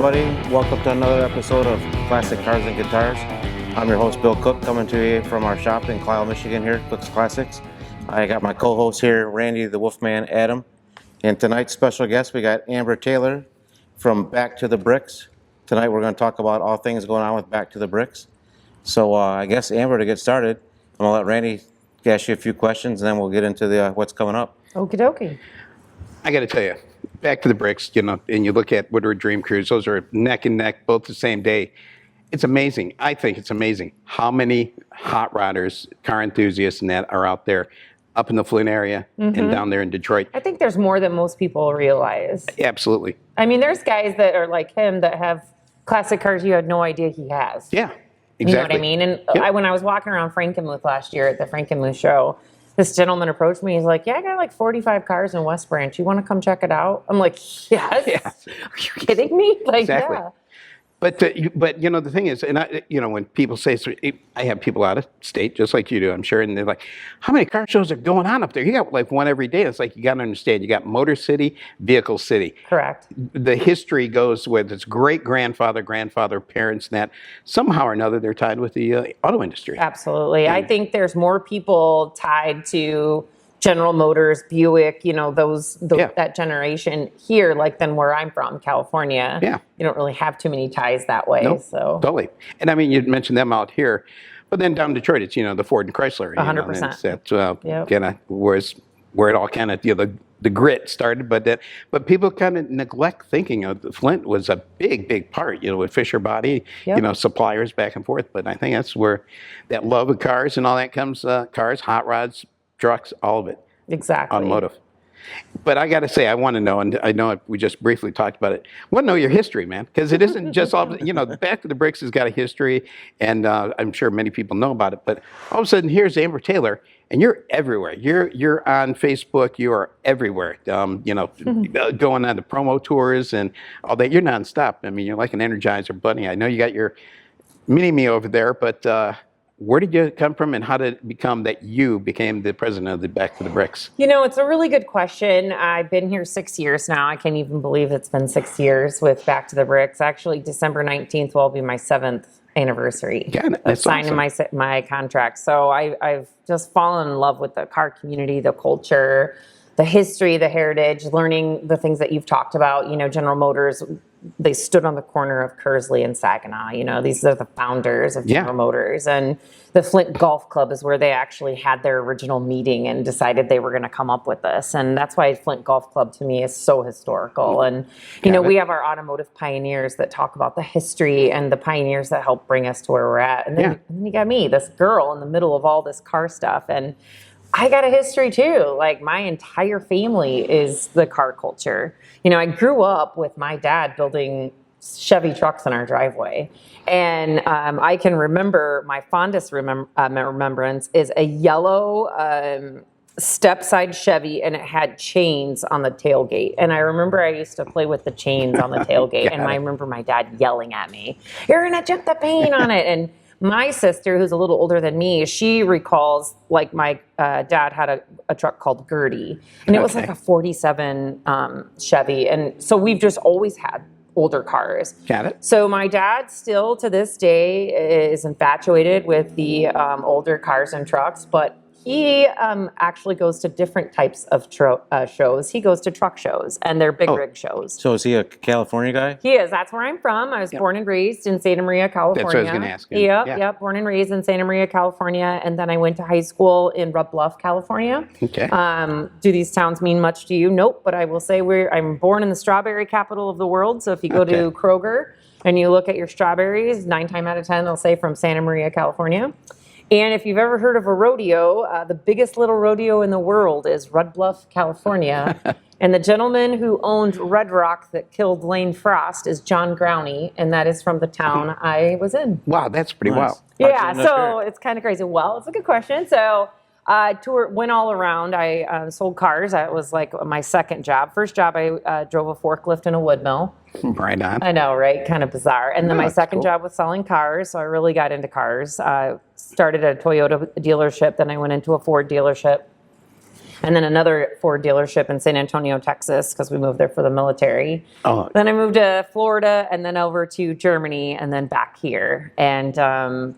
everybody. Welcome to another episode of Classic Cars and Guitars. I'm your host, Bill Cook, coming to you from our shop in Clio, Michigan here, Cook's Classics. I got my co-host here, Randy the Wolfman Adam. And tonight's special guest, we got Amber Taylor from Back to the Bricks. Tonight we're going to talk about all things going on with Back to the Bricks. So I guess, Amber, to get started, I'm going to let Randy ask you a few questions, and then we'll get into the what's coming up. Okie dokie. I got to tell you, Back to the Bricks, and you look at Woodward Dream Cruise, those are neck and neck, both the same day. It's amazing. I think it's amazing how many hot rodders, car enthusiasts, and that are out there up in the Flint area and down there in Detroit. I think there's more than most people realize. Absolutely. I mean, there's guys that are like him that have classic cars you had no idea he has. Yeah, exactly. You know what I mean? And when I was walking around Frankenmuth last year at the Frankenmuth show, this gentleman approached me. He's like, yeah, I got like 45 cars in West Branch. You want to come check it out? I'm like, yes. Yeah. Are you kidding me? Like, exactly. Yeah. But the thing is, and when people say, I have people out of state, just like you do, I'm sure, and they're like, how many car shows are going on up there? You got like one every day. It's like, you got to understand, you got Motor City, Vehicle City. Correct. The history goes with its great-grandfather, grandfather, parents, and that somehow or another they're tied with the auto industry. Absolutely. I think there's more people tied to General Motors, Buick, that generation here, like than where I'm from, California. Yeah. You don't really have too many ties that way. Nope, so totally. And I mean, you mentioned them out here, but then down in Detroit, it's, the Ford and Chrysler. 100%. That's kind of where it all kind of, the grit started, but people kind of neglect thinking of Flint was a big part, with Fisher Body, suppliers back and forth. But I think that's where that love of cars and all that comes, cars, hot rods, trucks, all of it. Exactly. Automotive. But I got to say, I want to know, and I know we just briefly talked about it, I want to know your history, man, because it isn't just all, Back to the Bricks has got a history, and I'm sure many people know about it, but all of a sudden, here's Amber Taylor, and you're everywhere. You're on Facebook, you are everywhere, going on the promo tours and all that. You're nonstop. I mean, you're like an Energizer bunny. I know you got your mini-me over there, but where did you come from, and how did it become that you became the president of the Back to the Bricks? It's a really good question. I've been here 6 years now. I can't even believe it's been 6 years with Back to the Bricks. Actually, December 19th will be my 7th anniversary of signing my contract. So I've just fallen in love with the car community, the culture, the history, the heritage, learning the things that you've talked about. General Motors, they stood on the corner of Kersley and Saginaw. These are the founders of General Motors. And the Flint Golf Club is where they actually had their original meeting and decided they were going to come up with this. And that's why Flint Golf Club to me is so historical. And, we have our automotive pioneers that talk about the history and the pioneers that helped bring us to where we're at. And then you got me, this girl in the middle of all this car stuff. And I got a history too. Like, my entire family is the car culture. I grew up with my dad building Chevy trucks in our driveway. And I can remember, my fondest remembrance is a yellow step-side Chevy, and it had chains on the tailgate. And I remember I used to play with the chains on the tailgate. And I remember my dad yelling at me, "You're going to chip the paint on it." And my sister, who's a little older than me, she recalls, like, my dad had a truck called Gertie, and it was like a 47 Chevy. And so we've just always had older cars. Got it. So my dad still, to this day, is infatuated with the older cars and trucks, but he actually goes to different types of shows. He goes to truck shows, and they're big rig shows. So is he a California guy? He is. That's where I'm from. I was born and raised in Santa Maria, California. That's what I was going to ask you. Yep. Born and raised in Santa Maria, California. And then I went to high school in Red Bluff, California. Okay. Do these towns mean much to you? Nope. But I will say I'm born in the strawberry capital of the world. So if you go to Kroger and you look at your strawberries, 9 times out of 10, they'll say from Santa Maria, California. And if you've ever heard of a rodeo, the biggest little rodeo in the world is Red Bluff, California. And the gentleman who owned Red Rock that killed Lane Frost is John Growney, and that is from the town I was in. Wow, that's pretty wild. Yeah, so it's kind of crazy. Well, it's a good question. So went all around. I sold cars. That was like my second job. First job, I drove a forklift in a wood mill. Right on. I know, right? Kind of bizarre. And then my second job was selling cars, so I really got into cars. Started at a Toyota dealership, then I went into a Ford dealership. And then another Ford dealership in San Antonio, Texas, because we moved there for the military. Oh. Then I moved to Florida and then over to Germany and then back here. And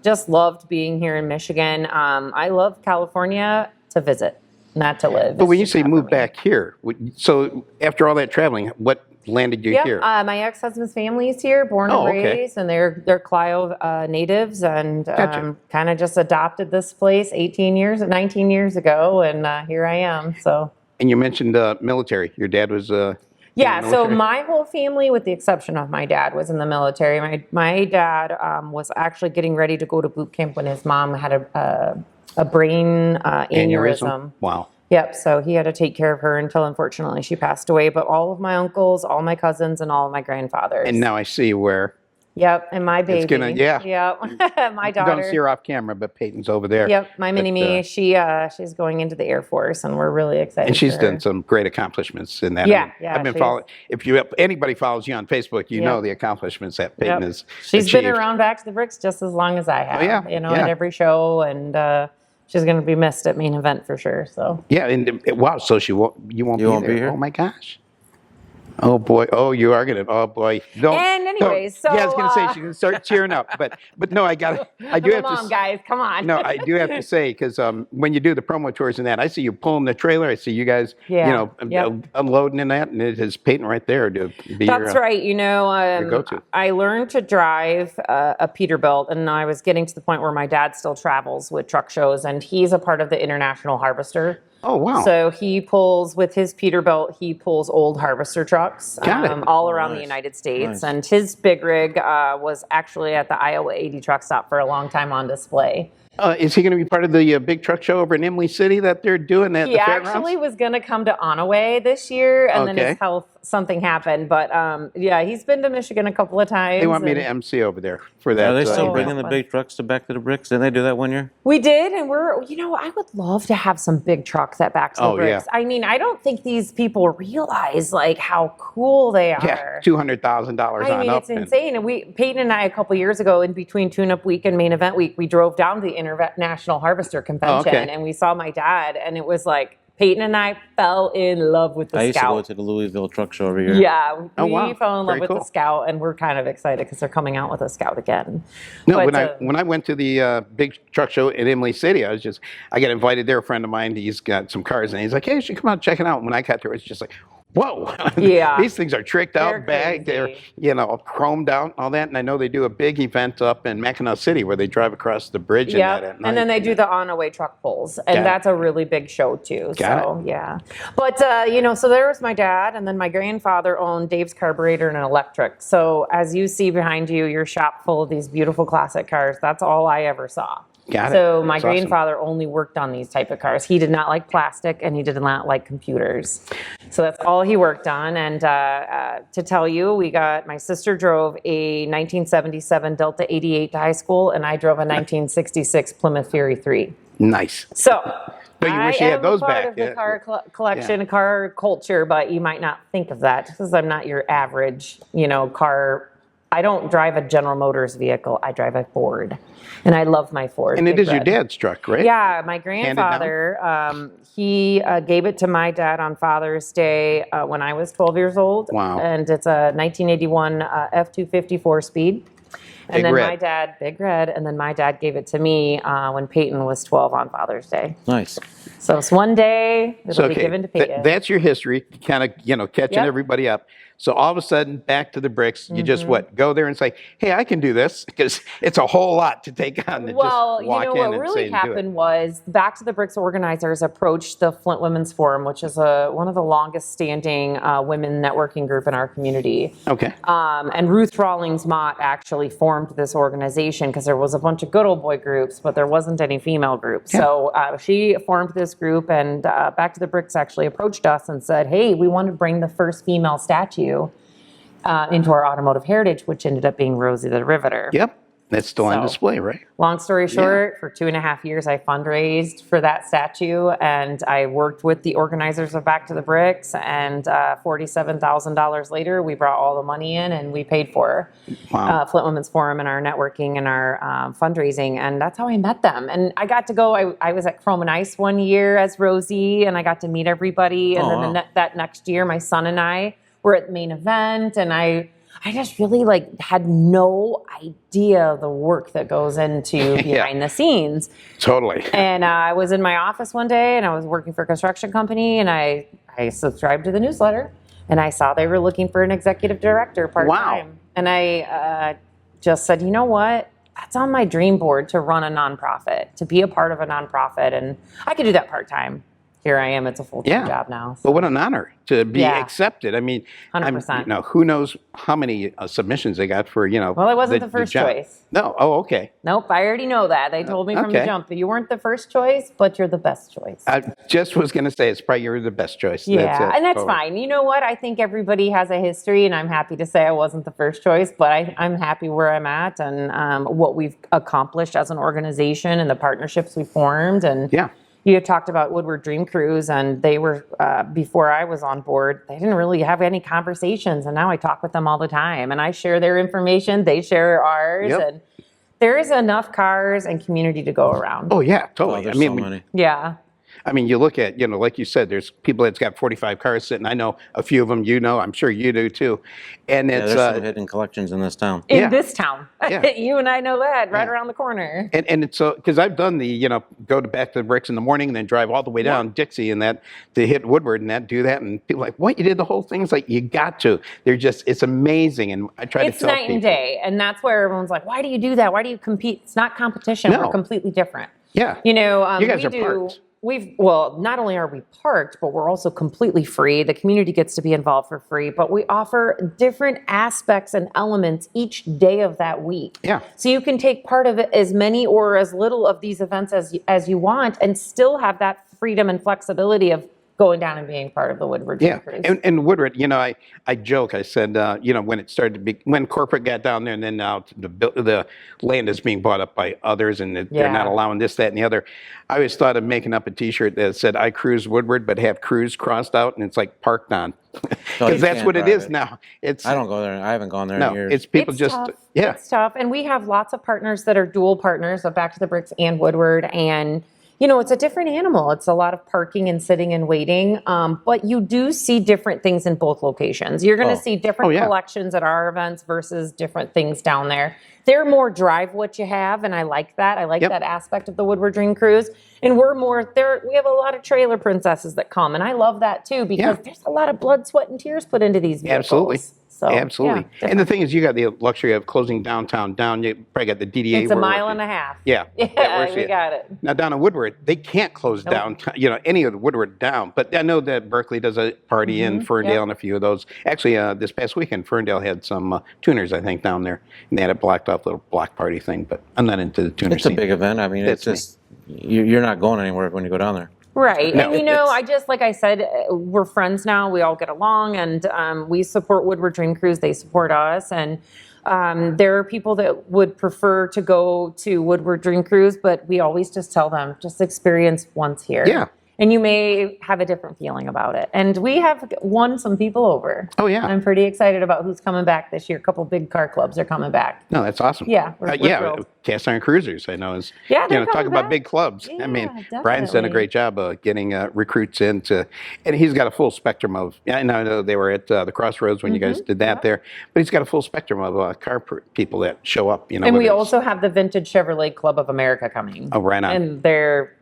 just loved being here in Michigan. I love California to visit, not to live. But when you It's say just not move for me. back here, so after all that traveling, what landed you Yep, here? my ex-husband's family is here, born and okay. raised, and they're Clio natives, and Gotcha. kind of just adopted this place 19 years ago, and here I am. So And you mentioned military. Your dad was in yeah, the so military? my whole family, with the exception of my dad, was in the military. My dad was actually getting ready to go to boot camp when his mom had a brain aneurysm. Wow. Yep, so he had to take care of her until unfortunately she passed away. But all of my uncles, all my cousins, and all of my grandfathers. And now I see where. Yep, and my baby. Yeah. Yep, my daughter. Don't see her off camera, but Peyton's over there. Yep, my mini But, me. She's going into the Air Force, and we're really excited. And she's for her. done some great accomplishments in that. Yeah, I've been she's- following. If anybody follows you on Facebook, you know the accomplishments that Peyton has She's achieved. been around Back to the Bricks just as long as I have. yeah, yeah. At every show, and she's going to be missed at main event for sure. So Yeah, and wow, so you won't be won't there. be here? Oh my gosh. Oh boy. Oh, you are gonna. Oh boy. Don't. And anyways, don't. Yeah, I was gonna say so, she can start cheering up, but no, I do I'm have a to. mom, guys, come on. No, I do have to say, because when you do the promo tours and that, I see you pulling the trailer. I see you guys, Yeah, yep. unloading in that, and it is Peyton right there to be That's your, right. go-to. I learned to drive a Peterbilt, and I was getting to the point where my dad still travels with truck shows, and he's a part of the International Harvester. Oh, wow. So he pulls, with his Peterbilt, he pulls old Harvester trucks Got it. all around the Nice. United States. Nice. And his big rig was actually at the Iowa 80 truck stop for a long time on display. Is he going to be part of the big truck show over in Emily City that they're doing at He the fairgrounds? actually was going to come to Onaway this year, and then Okay. his health, something happened. But yeah, he's been to Michigan a couple of times. They want me and to MC over there for that. Are they still Oh, bringing the fun. big trucks to Back to the Bricks? Didn't they do that one year? We did, and I would love to have some big trucks at Back to the Oh, Bricks. yeah. I mean, I don't think these people realize like how cool they are. Yeah, $200,000 I on mean, up. it's insane. And Peyton and I, a couple years ago, in between tune-up week and main event week, we drove down to the International Harvester Convention, okay. and we saw my dad, and it was like Peyton and I fell in love with the I used to Scout. go to the Louisville truck show every year. Yeah, Oh, we wow. fell in love Very with cool. the Scout, and we're kind of excited because they're coming out with a Scout again. No, But, when I went to the big truck show in Emily City, I got invited there. A friend of mine, he's got some cars, and he's like, "Hey, you should come out and check it out." When I got there, it's just like, whoa! Yeah. These things are tricked They're out, bagged, they're crazy. chromed out, and all that. And I know they do a big event up in Mackinac City where they drive across the bridge and that Yeah, at night. and then they do the on-away truck pulls, and Got it. that's a really big show too. Got So yeah, but so there was my dad, and then my grandfather owned Dave's Carburetor and an electric. So as you see behind you, your shop full of these beautiful classic cars. That's all I ever saw. Got it. So my That's awesome. grandfather only worked on these type of cars. He did not like plastic, and he did not like computers. So that's all he worked on. And to tell you, my sister drove a 1977 Delta 88 to high school, and I drove a 1966 Plymouth Fury 3. Nice. So But you I wish you had am those a part back, of the yeah. car collection, car culture, but you might not think of that because I'm not your average, car. I don't drive a General Motors vehicle. I drive a Ford, and I love my Ford. And it Big is your Red. dad's truck, right? Yeah, my down? grandfather, he gave it to my dad on Father's Day when I was 12 years old. Wow. And it's a 1981 F-250 4-speed. And Big then Red. my dad, Big Red, and then my dad gave it to me when Peyton was 12 on Father's Day. Nice. So it's one day it'll be given to Peyton. That's your history, kind of, catching Yep. everybody up. So all of a sudden, Back to the Bricks, you just go there and say, "Hey, I can do this," because it's a whole lot to take on to Well, just walk in what and say really and do it. happened was Back to the Bricks organizers approached the Flint Women's Forum, which is one of the longest standing women networking group in our community. Okay. And Ruth Rawlings Mott actually formed this organization because there was a bunch of good old boy groups, but there wasn't any female groups. Yeah. So she formed this group, and Back to the Bricks actually approached us and said, "Hey, we want to bring the first female statue into our automotive heritage," which ended up being Rosie the Riveter. Yep. That's still on display, right? Long story short, for 2.5 years, I fundraised for that statue, and I worked with the organizers of Back to the Bricks, and $47,000 later, we brought all the money in, and we paid for Flint Women's Forum and our networking and our fundraising, and that's how I met them. And I got to go, I was at Chrome and Ice one year as Rosie, and I got to meet everybody, and then that next year, my son and I were at the main event, and I just really had no idea the work that goes into behind the scenes. Totally. And I was in my office one day, and I was working for a construction company, and I subscribed to the newsletter, and I saw they were looking for an executive director part-time. Wow. And I just said, you know what? That's on my dream board, to run a nonprofit, to be a part of a nonprofit, and I could do that part-time. Here I am. It's a full-time job now. So. But what an honor to be accepted. I mean, 100%. Who knows how many submissions they got for, Well, I wasn't the first choice. No. Oh, okay. Nope. I already know that. They told me from the jump that you weren't the first choice, but you're the best choice. I just was going to say, it's probably you're the best choice. Yeah, and that's fine. You know what? I think everybody has a history, and I'm happy to say I wasn't the first choice, but I'm happy where I'm at and what we've accomplished as an organization and the partnerships we formed. And you had talked about Woodward Dream Cruise, and they were, before I was on board, they didn't really have any conversations, and now I talk with them all the time, and I share their information, they share ours, and there is enough cars and community to go around. Oh, yeah, totally. There's so many. Yeah. I mean, you look at, like you said, there's people that's got 45 cars sitting. I know a few of them, I'm sure you do too. And it's there's some hidden collections in this town. In this town. You and I know that, right around the corner. And it's so, because I've done the, go back to the Bricks in the morning and then drive all the way down Dixie and that to hit Woodward and do that. And people are like, what, you did the whole thing? It's like, you got to. They're just, it's amazing. And I try to tell people. It's night and day. And that's where everyone's like, why do you do that? Why do you compete? It's not competition. No. We're completely different. Yeah. You guys are parked. Not only are we parked, but we're also completely free. The community gets to be involved for free, but we offer different aspects and elements each day of that week. Yeah. So you can take part of it, as many or as little of these events as you want, and still have that freedom and flexibility of going down and being part of the Woodward Dream Cruise. And Woodward, I joke. I said, when it started to be, when corporate got down there, and then now the land is being bought up by others, and they're not allowing this, that, and the other. I always thought of making up a T-shirt that said, "I cruise Woodward," but have cruise crossed out, and it's like parked on, because that's what it is now. It's I don't go there. I haven't gone there in years. It's people tough. It's tough, and we have lots of partners that are dual partners of Back to the Bricks and Woodward, and. It's a different animal. It's a lot of parking and sitting and waiting, but you do see different things in both locations. You're going to see different collections at our events versus different things down there. They're more drive what you have, and I like that. I like that aspect of the Woodward Dream Cruise. And we're more there. We have a lot of trailer princesses that come, and I love that too because there's a lot of blood, sweat, and tears put into these vehicles. Absolutely. So, Absolutely. And the thing is, you got the luxury of closing downtown down. You probably got the DDA. It's a mile and a half. Yeah. Yeah, we got it. Now down in Woodward, they can't close downtown, any of the Woodward down. But I know that Berkeley does a party in Ferndale and a few of those. Actually, this past weekend, Ferndale had some tuners, I think, down there. And they had a blocked off little block party thing. But I'm not into the tuner scene. It's a big event. I mean, it's just, you're not going anywhere when you go down there. Right. No, and I just, like I said, we're friends now. We all get along, and we support Woodward Dream Cruise. They support us. And there are people that would prefer to go to Woodward Dream Cruise, but we always just tell them, just experience once here. Yeah. And you may have a different feeling about it. And we have won some people over. Oh, yeah. I'm pretty excited about who's coming back this year. A couple big car clubs are coming back. No, that's awesome. Yeah. We're thrilled. Cast Iron Cruisers, I know, is, talk about big clubs. Yeah, I mean, definitely. Brian's done a great job of getting recruits into, and he's got a full spectrum of, I know they were at the Crossroads when you guys did that there, but he's got a full spectrum of car people that show up, And we also have the Vintage Chevrolet Club of America coming. Oh, right on. And they're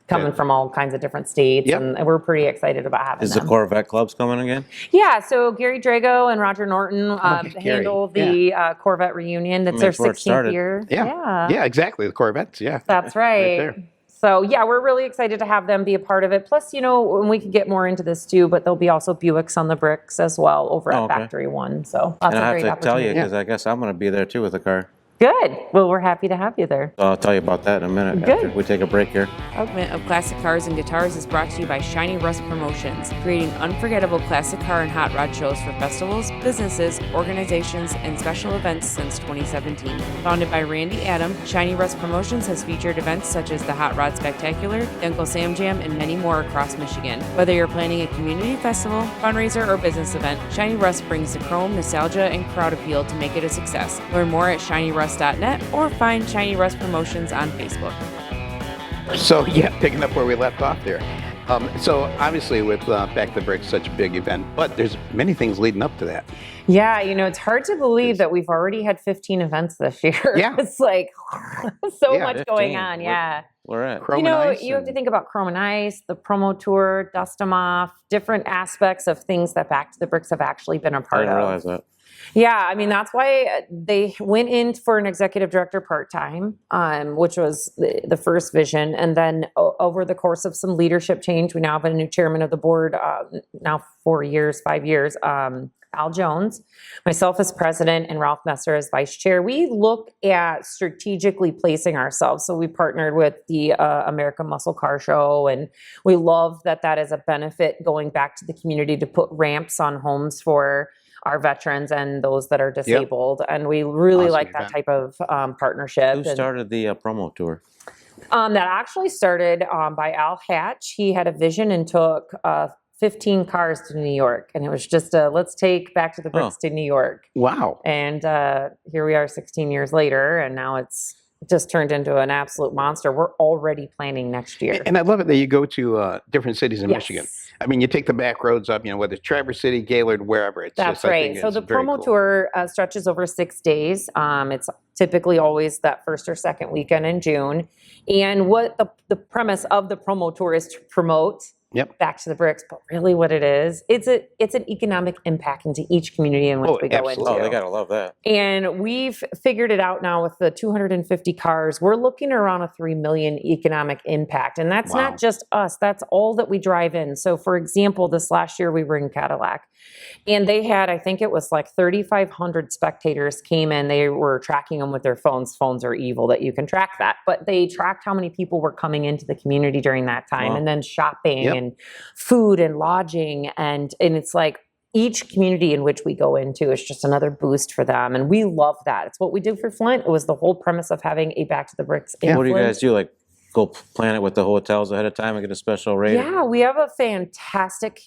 coming from all kinds of different states, and we're pretty excited about having Is them. the Corvette clubs coming again? Yeah, so Gary Drago and Roger Norton handle the Corvette reunion. That's their 16th year. Yeah, exactly, the Corvettes, That's right. So, we're really excited to have them be a part of it. Plus, and we could get more into this too, but there'll be also Buicks on the Bricks as well over at Factory One. So, and I have to tell you, because I guess I'm going to be there too with the car. Good. Well, we're happy to have you there. So I'll tell you about that in a minute Good. after we take a break here. Segment of Classic Cars and Guitars is brought to you by Shiny Rust Promotions, creating unforgettable classic car and hot rod shows for festivals, businesses, organizations, and special events since 2017. Founded by Randy Adam, Shiny Rust Promotions has featured events such as the Hot Rod Spectacular, Uncle Sam Jam, and many more across Michigan. Whether you're planning a community festival, fundraiser, or business event, Shiny Rust brings the chrome, nostalgia, and crowd appeal to make it a success. Learn more at shinyrust.net or find Shiny Rust Promotions on Facebook. So yeah, picking up where we left off there. So obviously with Back to the Bricks, such a big event, but there's many things leading up to that. Yeah, it's hard to believe that we've already had 15 events this year. Yeah. It's like so Yeah, much 15. going on. Yeah. We're at. Chrome and Ice You have to and- think about Chrome and Ice, the promo tour, Dust 'em Off, different aspects of things that Back to the Bricks have actually been a I part didn't of. realize that. Yeah, that's why they went in for an executive director part-time, which was the first vision. And then over the course of some leadership change, we now have a new chairman of the board, now 5 years, Al Jones, myself as president, and Ralph Messer as vice chair. We look at strategically placing ourselves. So we partnered with the American Muscle Car Show, and we love that is a benefit going back to the community to put ramps on homes for our veterans and those that are disabled. And we really Awesome like that event. type of partnership. Who started the promo tour? That actually started by Al Hatch. He had a vision and took 15 cars to New York. And it was just let's take Back to the Bricks to New York. Wow. And here we are 16 years later, and now it's just turned into an absolute monster. We're already planning next year. And I love it that you go to different cities in Yes. Michigan. I mean, you take the back roads up, whether it's Traverse City, Gaylord, wherever. It's That's just, I right. think So it's the very promo cool. tour stretches over 6 days. It's typically always that first or second weekend in June. And what the premise of the promo tour is to promote Yep. Back to the Bricks, but really what it is, it's an economic impact into each community in which we go absolutely. into. Oh, they gotta love that. And we've figured it out now with the 250 cars. We're looking around a 3 million economic impact. And that's Wow. not just us, that's all that we drive in. So for example, this last year we were in Cadillac, and they had, I think it was like 3,500 spectators came in. They were tracking them with their phones. Phones are evil that you can track that. But they tracked how many people were coming into the community during that time, Wow. and then shopping Yep. and food and lodging. And it's like, each community in which we go into is just another boost for them. And we love that. It's what we do for Flint. It was the whole premise of having a Back to the Bricks in What do you Flint. guys do? Like go plan it with the hotels ahead of time and get a special rate? Yeah, we have a fantastic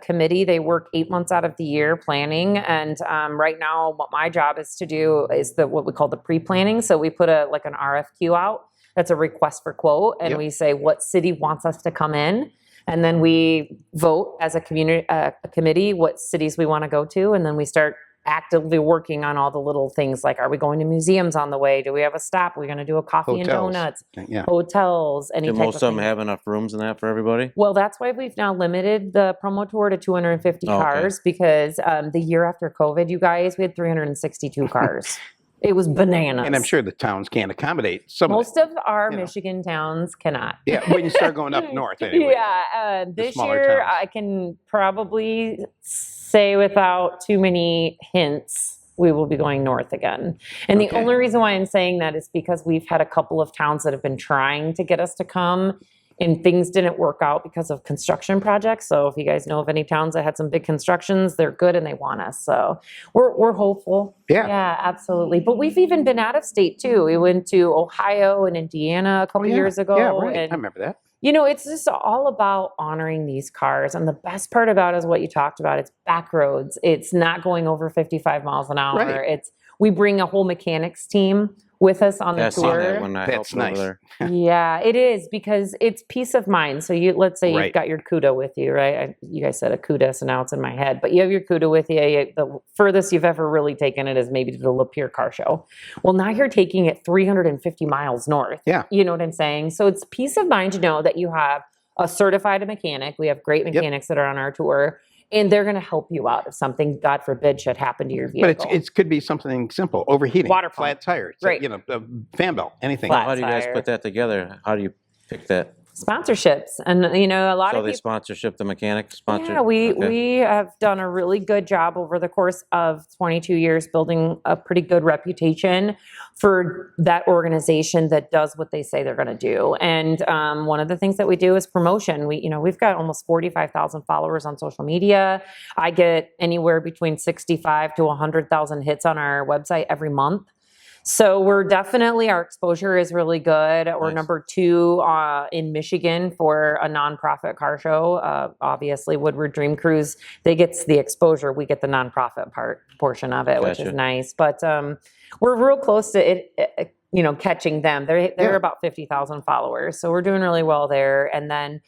committee. They work 8 months out of the year planning. And right now, what my job is to do is what we call the pre-planning. So we put an RFQ out. That's a request for quote. And Yep. we say what city wants us to come in. And then we vote as a committee what cities we want to go to. And then we start actively working on all the little things like, are we going to museums on the way? Do we have a stop? Are we going to do a coffee and Hotels. donuts? Yeah. Hotels, any Do type most of of them thing. have enough rooms in that for everybody? Well, that's why we've now limited the promo tour to 250 Oh, okay. cars, because the year after COVID, you guys, we had 362 cars. It was bananas. And I'm sure the towns can't accommodate some of most of our you know. Michigan towns cannot. it. Yeah, when you start going up north anyway. Yeah, this smaller year towns. I can probably say without too many hints, we will be going north again. And the Okay. only reason why I'm saying that is because we've had a couple of towns that have been trying to get us to come, and things didn't work out because of construction projects. So if you guys know of any towns that had some big constructions, they're good and they want us. So we're hopeful. Yeah. Yeah, absolutely. But we've even been out of state too. We went to Ohio and Indiana a couple Oh, yeah. years ago. Yeah, right. And I remember that. it's just all about honoring these cars. And the best part about it is what you talked about. It's back roads. It's not going over 55 miles an hour. Right. We bring a whole mechanics team with us on the Yeah, I saw tour. that when I That's helped over nice. there. Yeah, it is, because it's peace of mind. So let's say Right. you've got your CUDA with you, right? You guys said a CUDA, so now it's in my head. But you have your CUDA with you. The furthest you've ever really taken it is maybe to the Lapeer Car Show. Well, now you're taking it 350 miles north. Yeah. You know what I'm saying? So it's peace of mind to know that you have a certified mechanic. We have great mechanics that are on our tour, and they're going to help you out if something, God forbid, should happen to your vehicle. But it could be something simple: overheating, Water pump. flat tires, Right. A fan belt, anything. Flat How do you guys tire. put that together? How do you pick that? Sponsorships. And, a lot So of they people. sponsorship the mechanics? Yeah, we have done a really good job over the course of 22 years building a pretty good reputation for that organization that does what they say they're going to do. And one of the things that we do is promotion. We've got almost 45,000 followers on social media. I get anywhere between 65 to 100,000 hits on our website every month. So our exposure is really good. We're Nice. number 2 in Michigan for a nonprofit car show. Obviously, Woodward Dream Cruise, they get the exposure. We get the nonprofit portion of it, which Gotcha. is nice. But we're real close to it, catching them. They're about 50,000 followers. So we're doing really well there. And then,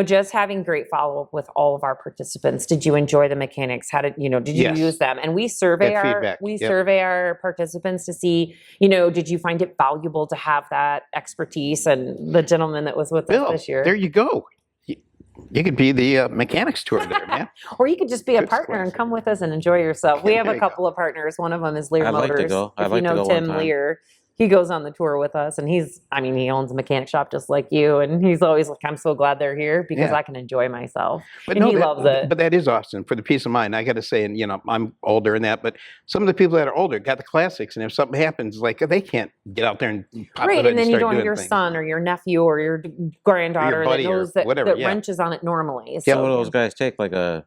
just having great follow-up with all of our participants. Did you enjoy the mechanics? Did you Yes. use them? And we survey Get feedback. Yep. survey our participants to see, did you find it valuable to have that expertise? And the gentleman that was with Bill, us this year. there you go. You could be the mechanics tour there, man. Or you could just be a Good partner and classic. come with us and enjoy yourself. We have There a you couple of partners. One of them is Lear I'd like to Motors. go. I'd If like you to know go one Tim time. Lear, he goes on the tour with us, and he owns a mechanic shop just like you. And he's always like, I'm so glad they're here because Yeah. I can enjoy myself. But And no, he loves it. But that is awesome for the peace of mind. I got to say, and I'm older and that, but some of the people that are older got the classics, and if something happens, like they can't get out there and pop Right, the hood and then you start don't have doing your things. son or your nephew or your granddaughter buddy that or knows that, whatever, yeah. wrenches on it normally. So So, what do those guys take? Like a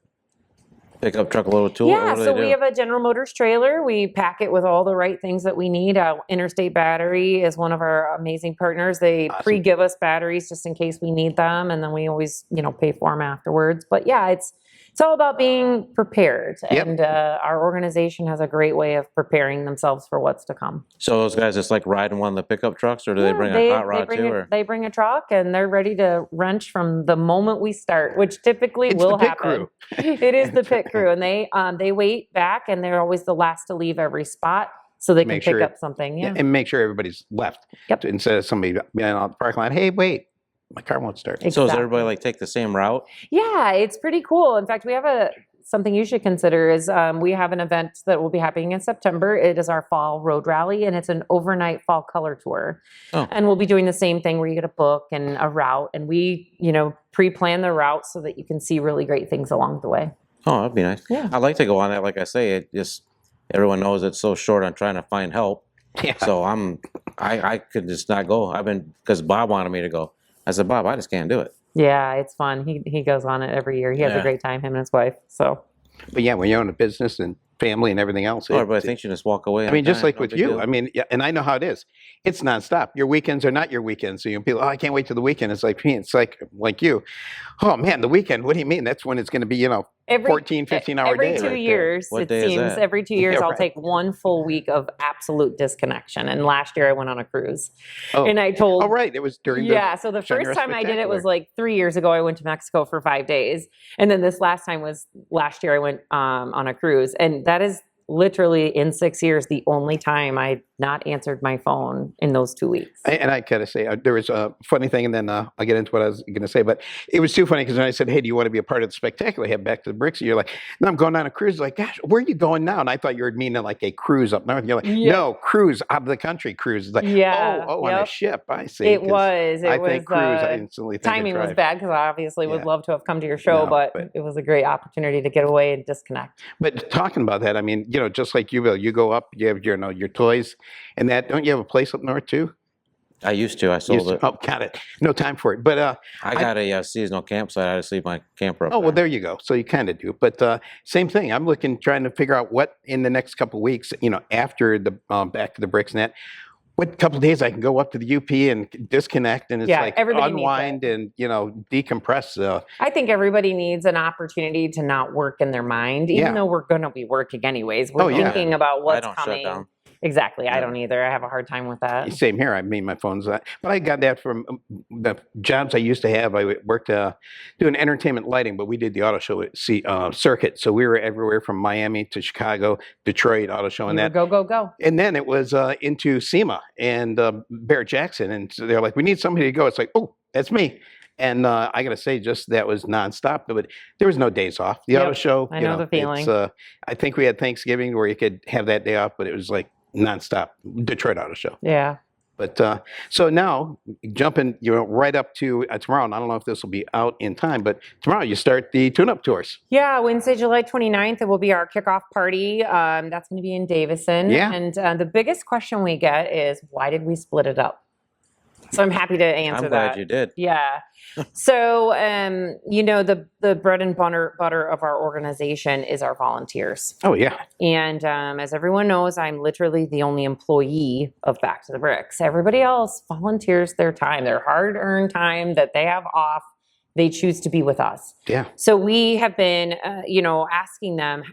pickup truck, a little tool? yeah, What do so they we do? have a General Motors trailer. We pack it with all the right things that we need. Interstate Battery is one of our amazing partners. They Awesome. pre-give us batteries just in case we need them, and then we always, pay for them afterwards. But yeah, it's all about being prepared, Yep. and our organization has a great way of preparing themselves for what's to come. So those guys just like riding one of the pickup trucks, or do they bring a hot rod too? Or? They bring a truck, and they're ready to wrench from the moment we start, which typically It's will the pit happen. crew. It is the pit crew, and they wait back, and they're always the last to leave every spot so they can Make pick sure- up something. Yeah. And make sure everybody's left. Yep. Instead of somebody being on the parking lot, hey, wait, my car won't start. So does Exactly. everybody like take the same route? Yeah, it's pretty cool. In fact, we have something you should consider is we have an event that will be happening in September. It is our fall road rally, and it's an overnight fall color tour. Oh. And we'll be doing the same thing where you get a book and a route, and we, pre-plan the route so that you can see really great things along the way. Oh, that'd be nice. Yeah. I'd like to go on that. Like I say, it just everyone knows it's so short on trying to find help. Yeah. So I could just not go. Because Bob wanted me to go. I said, Bob, I just can't do it. Yeah, it's fun. He goes on it every year. He has a Yeah. great time, him and his wife. So But yeah, when you own a business and family and everything else. Oh, everybody thinks you just walk away. I mean, just anytime, like no with big you. deal. I mean, yeah, and I know how it is. It's nonstop. Your weekends are not your weekends. So you people, oh, I can't wait till the weekend. It's like me. It's like you. Oh man, the weekend. What do you mean? That's when it's going to be, 14, 15-hour every day. 2 right there. years, What it day is seems, that? every 2 years, Yeah, I'll right. take one full week of absolute disconnection. And last year I went on a cruise. Oh. And I told Oh, right. It was during Yeah, so the Shiny first time I did it was Spectacular. like 3 years ago. I went to Mexico for 5 days. And then this last time was last year I went on a cruise. And that is literally in 6 years the only time I not answered my phone in those 2 weeks. And I gotta say, there was a funny thing, and then I'll get into what I was going to say. But it was too funny because when I said, "Hey, do you want to be a part of the spectacular?" I had Back to the Bricks. And you're like, "No, I'm going on a cruise." Like, gosh, where are you going now? And I thought you were meaning like a cruise up north. You're like, Yeah. "No, cruise out of the country cruise." It's like, Yeah, on a yep. ship. I see. It 'cause was. It I was. think cruise. I instantly think of timing was drive. bad because I obviously would Yeah. love to have come to your show, No, but but- it was a great opportunity to get away and disconnect. But talking about that, I mean, just like you, Bill, you go up, you have your toys, and that. Don't you have a place up north too? I used to. I sold it. Oh, got it. No time for it. But I got a seasonal campsite. I just leave my camper up oh, well, there. there you go. So you kind of do. But same thing. I'm trying to figure out what in the next couple of weeks, after the Back to the Bricks net, what couple of days I can go up to the UP and disconnect, and it's Yeah, like everybody needs unwind and decompress. I think everybody needs an opportunity to not work in their mind, even Yeah. though we're going to be working anyways. We're Oh, yeah. thinking about what's don't coming. shut down. Exactly. I Yeah. don't either. I have a hard time with that. Same here. I mean, my phone's but I got that from the jobs I used to have. I worked doing entertainment lighting, but we did the auto show circuit. So we were everywhere from Miami to Chicago, Detroit auto show, and You that. were go. And then it was into SEMA and Barrett Jackson, and so they're like, "We need somebody to go." It's like, "Oh, that's me." And I got to say, just that was nonstop. But there was no days off. The auto Yep, show, I know the feeling. I think we had Thanksgiving where you could have that day off, but it was like nonstop. Detroit auto show. Yeah. But so now jumping, right up to tomorrow. And I don't know if this will be out in time, but tomorrow you start the tune-up tours. Yeah, Wednesday, July 29th, it will be our kickoff party. That's going to be in Davison. Yeah. And the biggest question we get is, why did we split it up? So I'm happy to answer that. I'm glad you did. Yeah. So, the bread and butter of our organization is our volunteers. Oh, yeah. And as everyone knows, I'm literally the only employee of Back to the Bricks. Everybody else volunteers their time, their hard-earned time that they have off. They choose to be with us. Yeah. So we have been, asking them,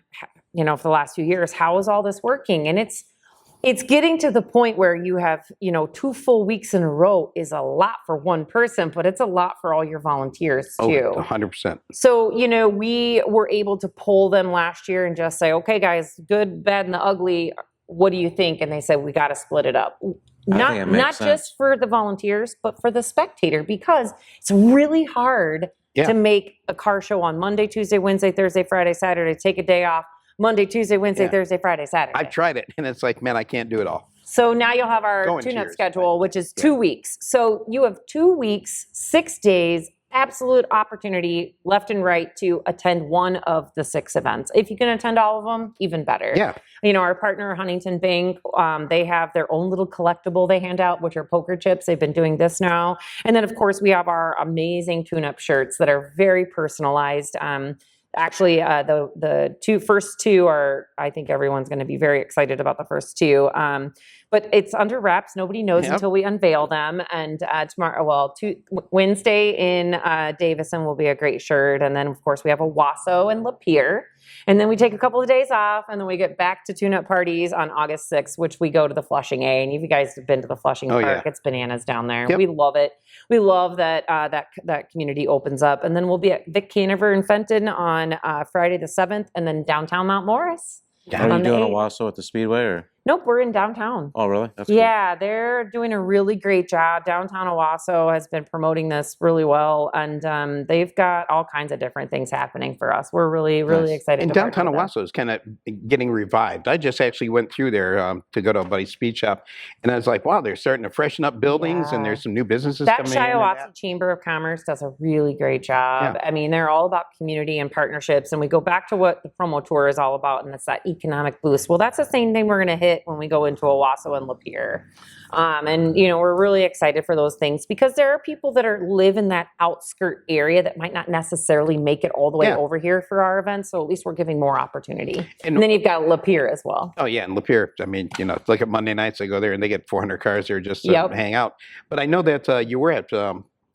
for the last few years, how is all this working? And it's getting to the point where you have, 2 full weeks in a row is a lot for one person, but it's a lot for all your volunteers too. Oh, 100%. So, we were able to poll them last year and just say, okay, guys, good, bad, and the ugly, what do you think? And they said, we got to split it up. Not just for the volunteers, but for the spectator, because it's really hard to make a car show on Monday, Tuesday, Wednesday, Thursday, Friday, Saturday, take a day off, Monday, Tuesday, Wednesday, Thursday, Friday, Saturday. I've tried it, and it's like, man, I can't do it all. So now you'll have our tune-up schedule, which is 2 weeks. So you have 2 weeks, 6 days, absolute opportunity left and right to attend one of the 6 events. If you can attend all of them, even better. Yeah. Our partner, Huntington Bank, they have their own little collectible they hand out, which are poker chips. They've been doing this now. And then, of course, we have our amazing tune-up shirts that are very personalized. Actually, the first two are, I think everyone's going to be very excited about the first two. But it's under wraps. Nobody knows until we unveil them. And Wednesday in Davison will be a great shirt. And then, of course, we have a Wasso and Lapeer. And then we take a couple of days off, and then we get back to tune-up parties on August 6th, which we go to the Flushing A. And if you guys have been to the Flushing Park, it's bananas down there. Yep. We love it. We love that that community opens up. And then we'll be at Vic Canover in Fenton on Friday the 7th, and then downtown Mount Morris. Are you doing a Wasso at the Speedway? Or? Nope, we're in downtown. Oh, really? That's cool. They're doing a really great job. Downtown Owasso has been promoting this really well, and they've got all kinds of different things happening for us. We're really, really excited. And downtown Owasso is kind of getting revived. I just actually went through there to go to a buddy's speed shop, and I was like, wow, they're starting to freshen up buildings, and there's some new businesses coming in. That Shiawassee Chamber of Commerce does a really great job. Yeah. I mean, they're all about community and partnerships, and we go back to what the promo tour is all about, and it's that economic boost. Well, that's the same thing we're going to hit when we go into Owasso and Lapeer. We're really excited for those things because there are people that live in that outskirt area that might not necessarily make it all the way over here for our events. So at least we're giving more opportunity. And then you've got Lapeer as well. Oh, yeah. And Lapeer, I mean, look at Monday nights, I go there and they get 400 cars there just to hang out. But I know that you were at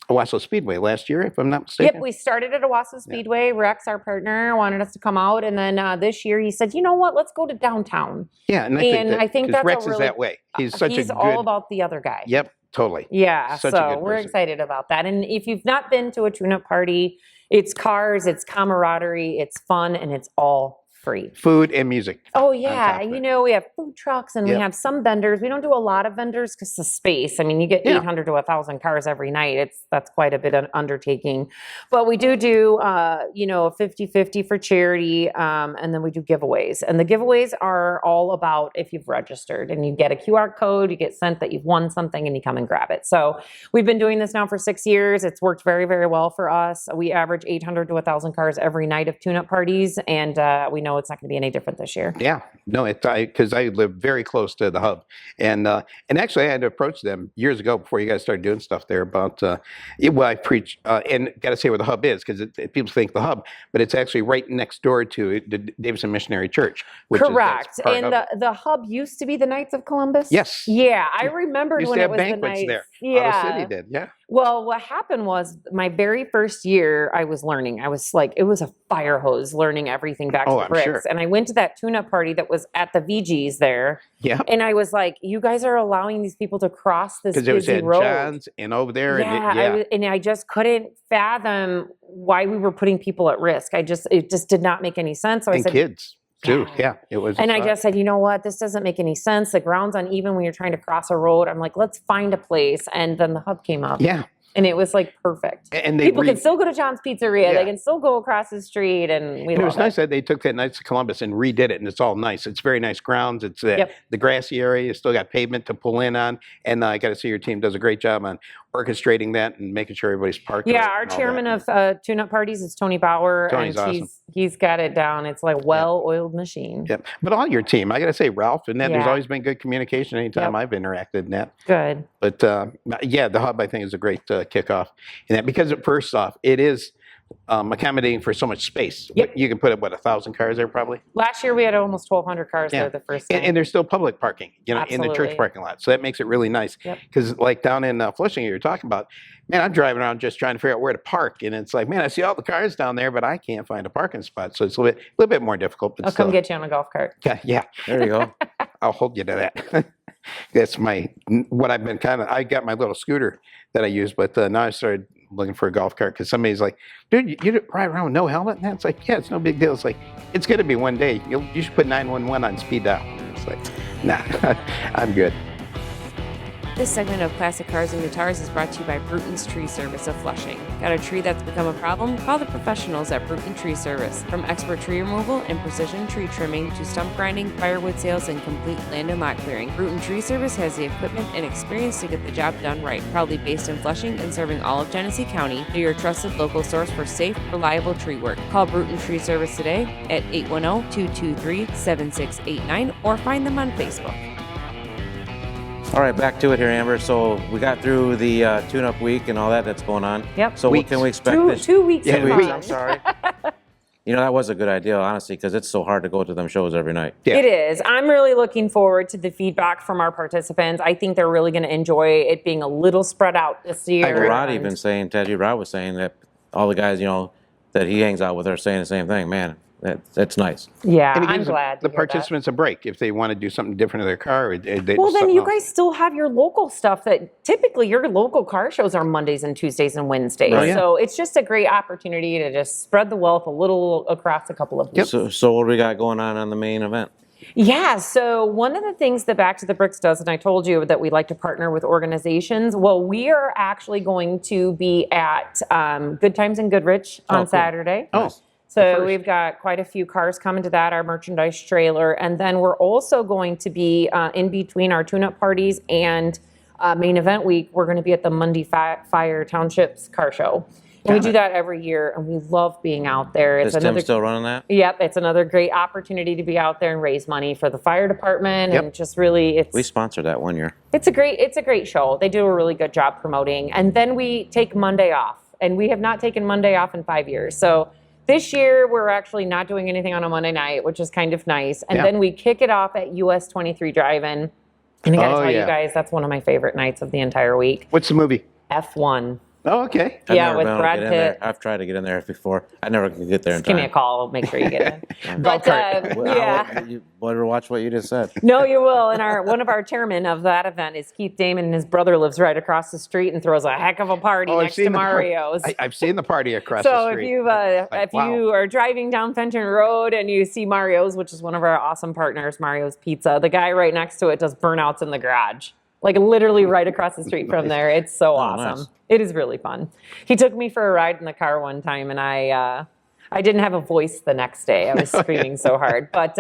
Owasso Speedway last year, if I'm not mistaken. Yep, we started at Owasso Speedway. Rex, our partner, wanted us to come out, and then this year he said, "You know what? Let's go to downtown." Yeah, and I think that's Rex is that way. He's all about the other guy. Yep, totally. Yeah, so we're excited about that. And if you've not been to a tune-up party, it's cars, it's camaraderie, it's fun, and it's all free. Food and music. Oh, yeah. We have food trucks and we have some vendors. We don't do a lot of vendors because of space. I mean, you get 800 to 1,000 cars every night. That's quite a bit of undertaking. But we do a 50-50 for charity, and then we do giveaways. And the giveaways are all about if you've registered and you get a QR code, you get sent that you've won something and you come and grab it. So we've been doing this now for 6 years. It's worked very, very well for us. We average 800 to 1,000 cars every night of tune-up parties, and we know it's not going to be any different this year. Yeah, no, because I live very close to the hub, and actually I had to approach them years ago before you guys started doing stuff there about I preach and got to say where the hub is because people think the hub, but it's actually right next door to the Davison Missionary Church. Correct, and the hub used to be the Knights of Columbus. Yes. Yeah, I remembered when it was the Knights. There. Yeah, the city did. Yeah. Well, what happened was my very first year I was learning. I was like, it was a fire hose learning everything back to the bricks. Sure. And I went to that tune-up party that was at the VG's there. Yeah. And I was like, you guys are allowing these people to cross this busy road. Because it was at John's and over there. Yeah. And I just couldn't fathom why we were putting people at risk. It just did not make any sense. So I said, kids. Too. Yeah, it was. And I just said, you know what? This doesn't make any sense. The ground's uneven when you're trying to cross a road. I'm like, let's find a place. And then the hub came up. Yeah. And it was like perfect. And people can still go to John's Pizzeria. Yeah. They can still go across the street, and it was nice that they took that Knights of Columbus and redid it, and it's all nice. It's very nice grounds. It's the grassy area. You still got pavement to pull in on, and I got to say your team does a great job on orchestrating that and making sure everybody's parked. Yeah, our chairman of tune-up parties is Tony Bauer, Tony's and awesome. he's got it down. It's like well-oiled machine. Yep. But all your team, I got to say, Ralph, and that there's always been good communication anytime I've interacted in that. Good. But yeah, the hub I think is a great kickoff in that, because first off, it is accommodating for so much space. Yep. You can put 1,000 cars there probably. Last year we had almost 1,200 cars there the first time. And there's still public parking, in the church Absolutely. parking lot. So that makes it really nice. Because like down in Flushing, you're talking about, man, I'm driving around just trying to figure out where to park, and it's like, man, I see all the cars down there, but I can't find a parking spot. So it's a little bit more difficult. But I'll come get you on a golf cart. Yeah. There you go. I'll hold you to that. That's what I've been I got my little scooter that I use, but now I started looking for a golf cart because somebody's like, dude, you ride around with no helmet? And it's like, yeah, it's no big deal. It's like, it's going to be one day. You should put 911 on speed dial. It's like, nah, I'm good. This segment of Classic Cars and Guitars is brought to you by Bruton's Tree Service of Flushing. Got a tree that's become a problem? Call the professionals at Bruton Tree Service. From expert tree removal and precision tree trimming to stump grinding, firewood sales, and complete land and lot clearing, Bruton Tree Service has the equipment and experience to get the job done right. Proudly based in Flushing and serving all of Genesee County, they're your trusted local source for safe, reliable tree work. Call Bruton Tree Service today at 810-223-7689 or find them on Facebook. All right, back to it here, Amber. So we got through the tune-up week and all that's going on. Yep. So what can we expect this? 2 weeks. Yeah, of 2 weeks. fun. I'm sorry. That was a good idea, honestly, because it's so hard to go to them shows every night. Yeah. It is. I'm really looking forward to the feedback from our participants. I think they're really going to enjoy it being a little spread out this year. Rod even saying, Rod was saying that all the guys, that he hangs out with are saying the same thing. Man, that's nice. Yeah, And it I'm gives glad. the to hear participants a break if they want to do something different to their car. Well, then you guys still have your local stuff that typically your local car shows are Mondays and Tuesdays and Wednesdays. Oh, yeah. So it's just a great opportunity to just spread the wealth a little across a couple of weeks. So what do we got going on the main event? Yeah, so one of the things that Back to the Bricks does, and I told you that we like to partner with organizations. Well, we are actually going to be at Good Times and Goodrich on Saturday. Oh. So we've got quite a few cars coming to that, our merchandise trailer. And then we're also going to be in between our tune-up parties and main event week, we're going to be at the Mundy Fire Townships car show. And we do that every year, and we love being out there. Is Tim still running that? Yep, it's another great opportunity to be out there and raise money for the fire department, and just really, We sponsored that one year. it's a great show. They do a really good job promoting, and then we take Monday off, and we have not taken Monday off in 5 years. So this year we're actually not doing anything on a Monday night, which is kind of nice, and then we kick it off at US 23 Drive-In. And I gotta tell you guys, that's one of my favorite nights of the entire week. What's the movie? F1. Oh, okay. I've Yeah, never with been able to Brad get in Pitt. there. I've tried to get in there before. I never can get there in Give me a time. call. I'll make sure you get in. But, Well, yeah. You better watch what you just said. No, you will. And one of our chairmen of that event is Keith Damon, and his brother lives right across the street and throws a heck of a party next to Mario's. I've seen the party across the So street. if you are driving down Fenton Road and you see Mario's, which is one of our awesome partners, Mario's Pizza, the guy right next to it does burnouts in the garage. Like literally right across the street from there. It's so awesome. Nice. It is really fun. He took me for a ride in the car one time, and I didn't have a voice the next day. I was screaming so hard. But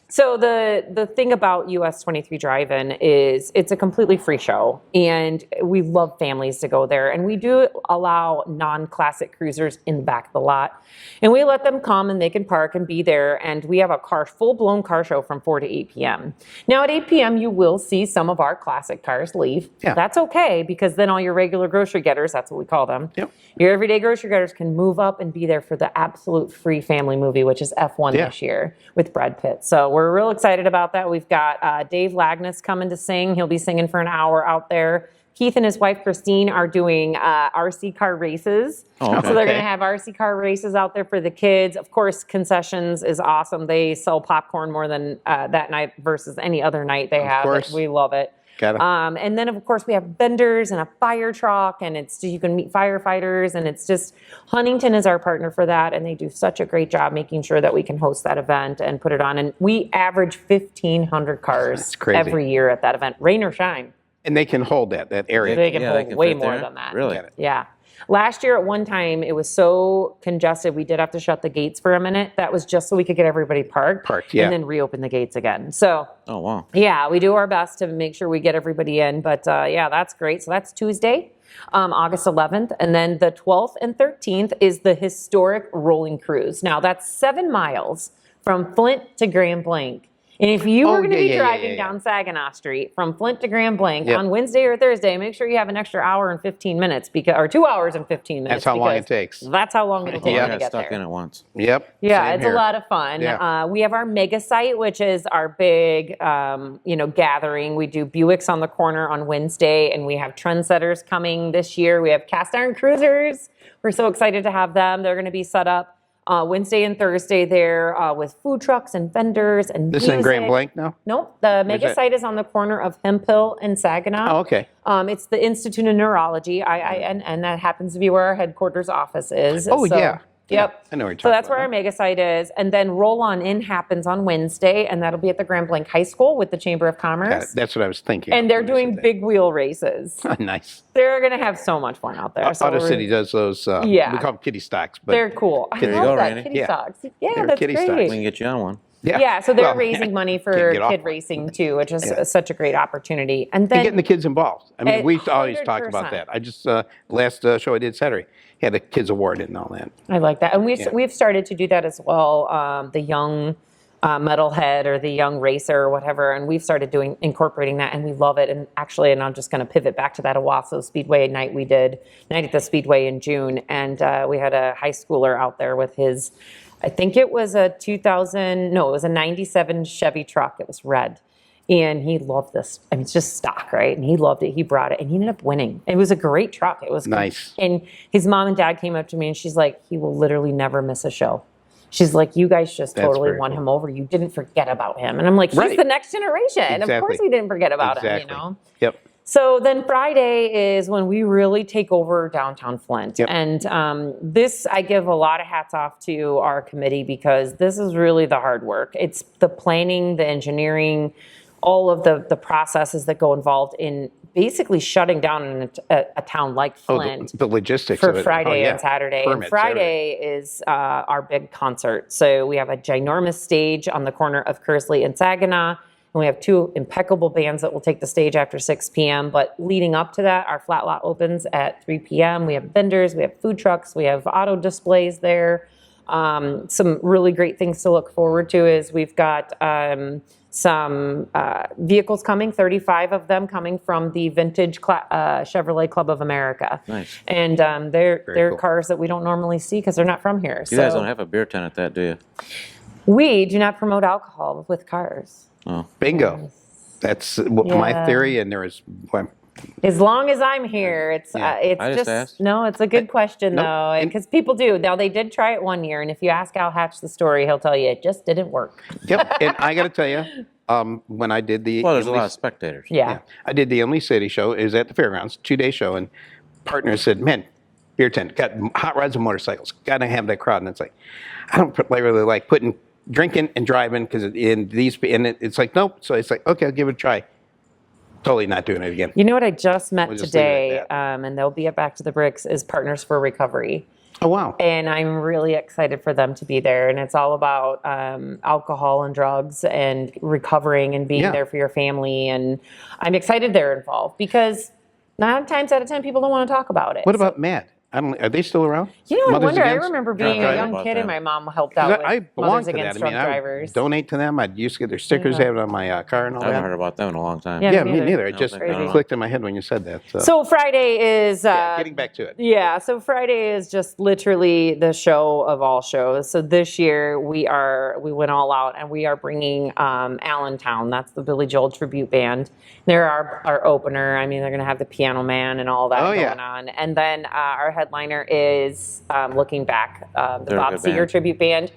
so the thing about US 23 Drive-In is it's a completely free show, and we love families to go there. And we do allow non-classic cruisers in the back of the lot, and we let them come and they can park and be there. And we have a full-blown car show from 4 to 8 p.m. Now at 8 p.m. you will see some of our classic cars leave. Yeah. That's okay, because then all your regular grocery getters, that's what we call them, your everyday grocery getters can move up and be there for the absolute free family movie, which is F1 this year with Brad Pitt. So we're real excited about that. We've got Dave Lagnus coming to sing. He'll be singing for an hour out there. Keith and his wife Christine are doing RC car races. So they're going to have RC car races out there for the kids. Of course, concessions is awesome. They sell popcorn more than that night versus any other night they have. course. We love it. And then, of course, we have vendors and a fire truck, and you can meet firefighters, and it's just, Huntington is our partner for that, and they do such a great job making sure that we can host that event and put it on. And we average 1,500 cars every year at that event, rain or shine. And they can hold that area. They can Yeah, hold they can way fit more there? than that. Really? Get it. Yeah. Last year at one time, it was so congested, we did have to shut the gates for a minute. That was just so we could get everybody parked. Yeah. And then reopen the gates again. So, Oh, wow. yeah, we do our best to make sure we get everybody in. But yeah, that's great. So that's Tuesday, August 11th. And then the 12th and 13th is the historic rolling cruise. Now, that's 7 miles from Flint to Grand Blanc. And if you were going to be driving down Saginaw Street from Flint to Grand Blanc on Wednesday or Thursday, make sure you have an extra hour and 15 minutes or 2 hours and 15 minutes. That's how long it takes. That's how long it'll take I to got get stuck there. in it once. Yep. Yeah, same it's here. a lot of fun. Yeah. We have our mega site, which is our big, gathering. We do Buicks on the corner on Wednesday, and we have trendsetters coming this year. We have cast iron cruisers. We're so excited to have them. They're going to be set up Wednesday and Thursday there with food trucks and vendors and This is in Grand music. Blanc now? Nope, the mega that? site is on the corner of Hemp Hill and Saginaw. Oh, okay. It's the Institute of Neurology, and that happens to be where our headquarters office is. Oh, yeah. Yep. I know what you're So talking that's where about our mega site is. And then Roll On In happens on Wednesday, and that'll be at the Grand Blanc High School with the Chamber of Got it. Commerce. That's what I was thinking. And they're when you doing said big wheel races. that. Nice. They're going to have so much fun out there. So Auto we're- City does those, Yeah. we call them kitty stocks. But They're cool. I There you love go, that, Randy. kitty Yeah. stocks. Yeah, They're that's kitty stocks. great. We can get you on one. Yeah, so they're Well, raising money for can't get off kid one. racing too, which is Yeah. such a great opportunity. And And then getting the kids involved. I mean, we've always talked 100%. about that. I just, last show I did Saturday, had a kids award and all that. I like that. And Yeah. we've started to do that as well. The young metalhead or the young racer or whatever, and we've started incorporating that, and we love it. And actually, and I'm just going to pivot back to that Owasso Speedway night we did, Night at the Speedway in June, and we had a high schooler out there with his, I think it was a 97 Chevy truck. It was red. And he loved this. I mean, it's just stock, right? And he loved it. He brought it, and he ended up winning. It was a great truck. It was Nice. And his mom and dad came up to me, and she's like, "He will literally never miss a show." She's like, "You guys just That's totally very won cool. him over. You didn't forget about him." And I'm like, "He's Right. the next generation. Of course, Exactly. we didn't forget about him." Exactly. Yep. So then Friday is when we really take over downtown Flint. Yep. And this, I give a lot of hats off to our committee because this is really the hard work. It's the planning, the engineering, all of the processes that go involved in basically shutting down a town like Flint. The logistics For of it. Friday yeah. and Saturday. And Permits, Friday is our big concert. So we have a ginormous stage on the corner of Kersley and Saginaw. And we have 2 impeccable bands that will take the stage after 6 p.m. But leading up to that, our flat lot opens at 3 p.m. We have vendors, we have food trucks, we have auto displays there. Some really great things to look forward to is we've got some vehicles coming, 35 of them coming from the Vintage Chevrolet Club of America. Nice. And they're cool. cars that we don't normally see because they're not from here. You guys don't have a beer tent at that, do you? We do not promote alcohol with cars. Oh, Bingo. That's my Yeah. theory, and there was. Well, As long as I'm here, it's I just just asked. no. It's a good question Nope. though, And- because people do. Now they did try it one year, and if you ask Al Hatch the story, he'll tell you it just didn't work. Yep. And I got to tell you, when I did the well, there's a Emily- lot of spectators. Yeah. I did the Emily City show. It was at the fairgrounds, 2-day show, and partners said, "Man, beer tent, got hot rods and motorcycles. Got to have that crowd." And it's like, I don't really like drinking and driving because it's like nope. So it's like, okay, I'll give it a try. Totally not doing it again. You know what I just met We'll just leave it today, at that. and they'll be at Back to the Bricks, is Partners for Recovery. Oh wow. And I'm really excited for them to be there. And it's all about alcohol and drugs and recovering and being Yeah. there for your family. And I'm excited they're involved because 9 times out of 10 people don't want to talk about it. What about Mad? Are they still around? You know, I Mothers wonder. I Against? remember being Yeah, a I young about kid and that. my mom helped out with I belong Mothers to that. Against I mean, Drunk I Drivers. donate to them. I used to get their stickers, Yeah. have it on my car and all I haven't that. heard about them in a long time. Yeah. Yeah, me me neither. neither. It No, just thank clicked in my head when you said that. So Friday is getting back to it. Yeah, so Friday is just literally the show of all shows. So this year we went all out and we are bringing Allentown. That's the Billy Joel tribute band. They're our opener. I mean, they're going to have the Piano Man and all that Oh, going yeah. on. And then our headliner is Looking Back, the They're a Bob good Seger band. tribute band.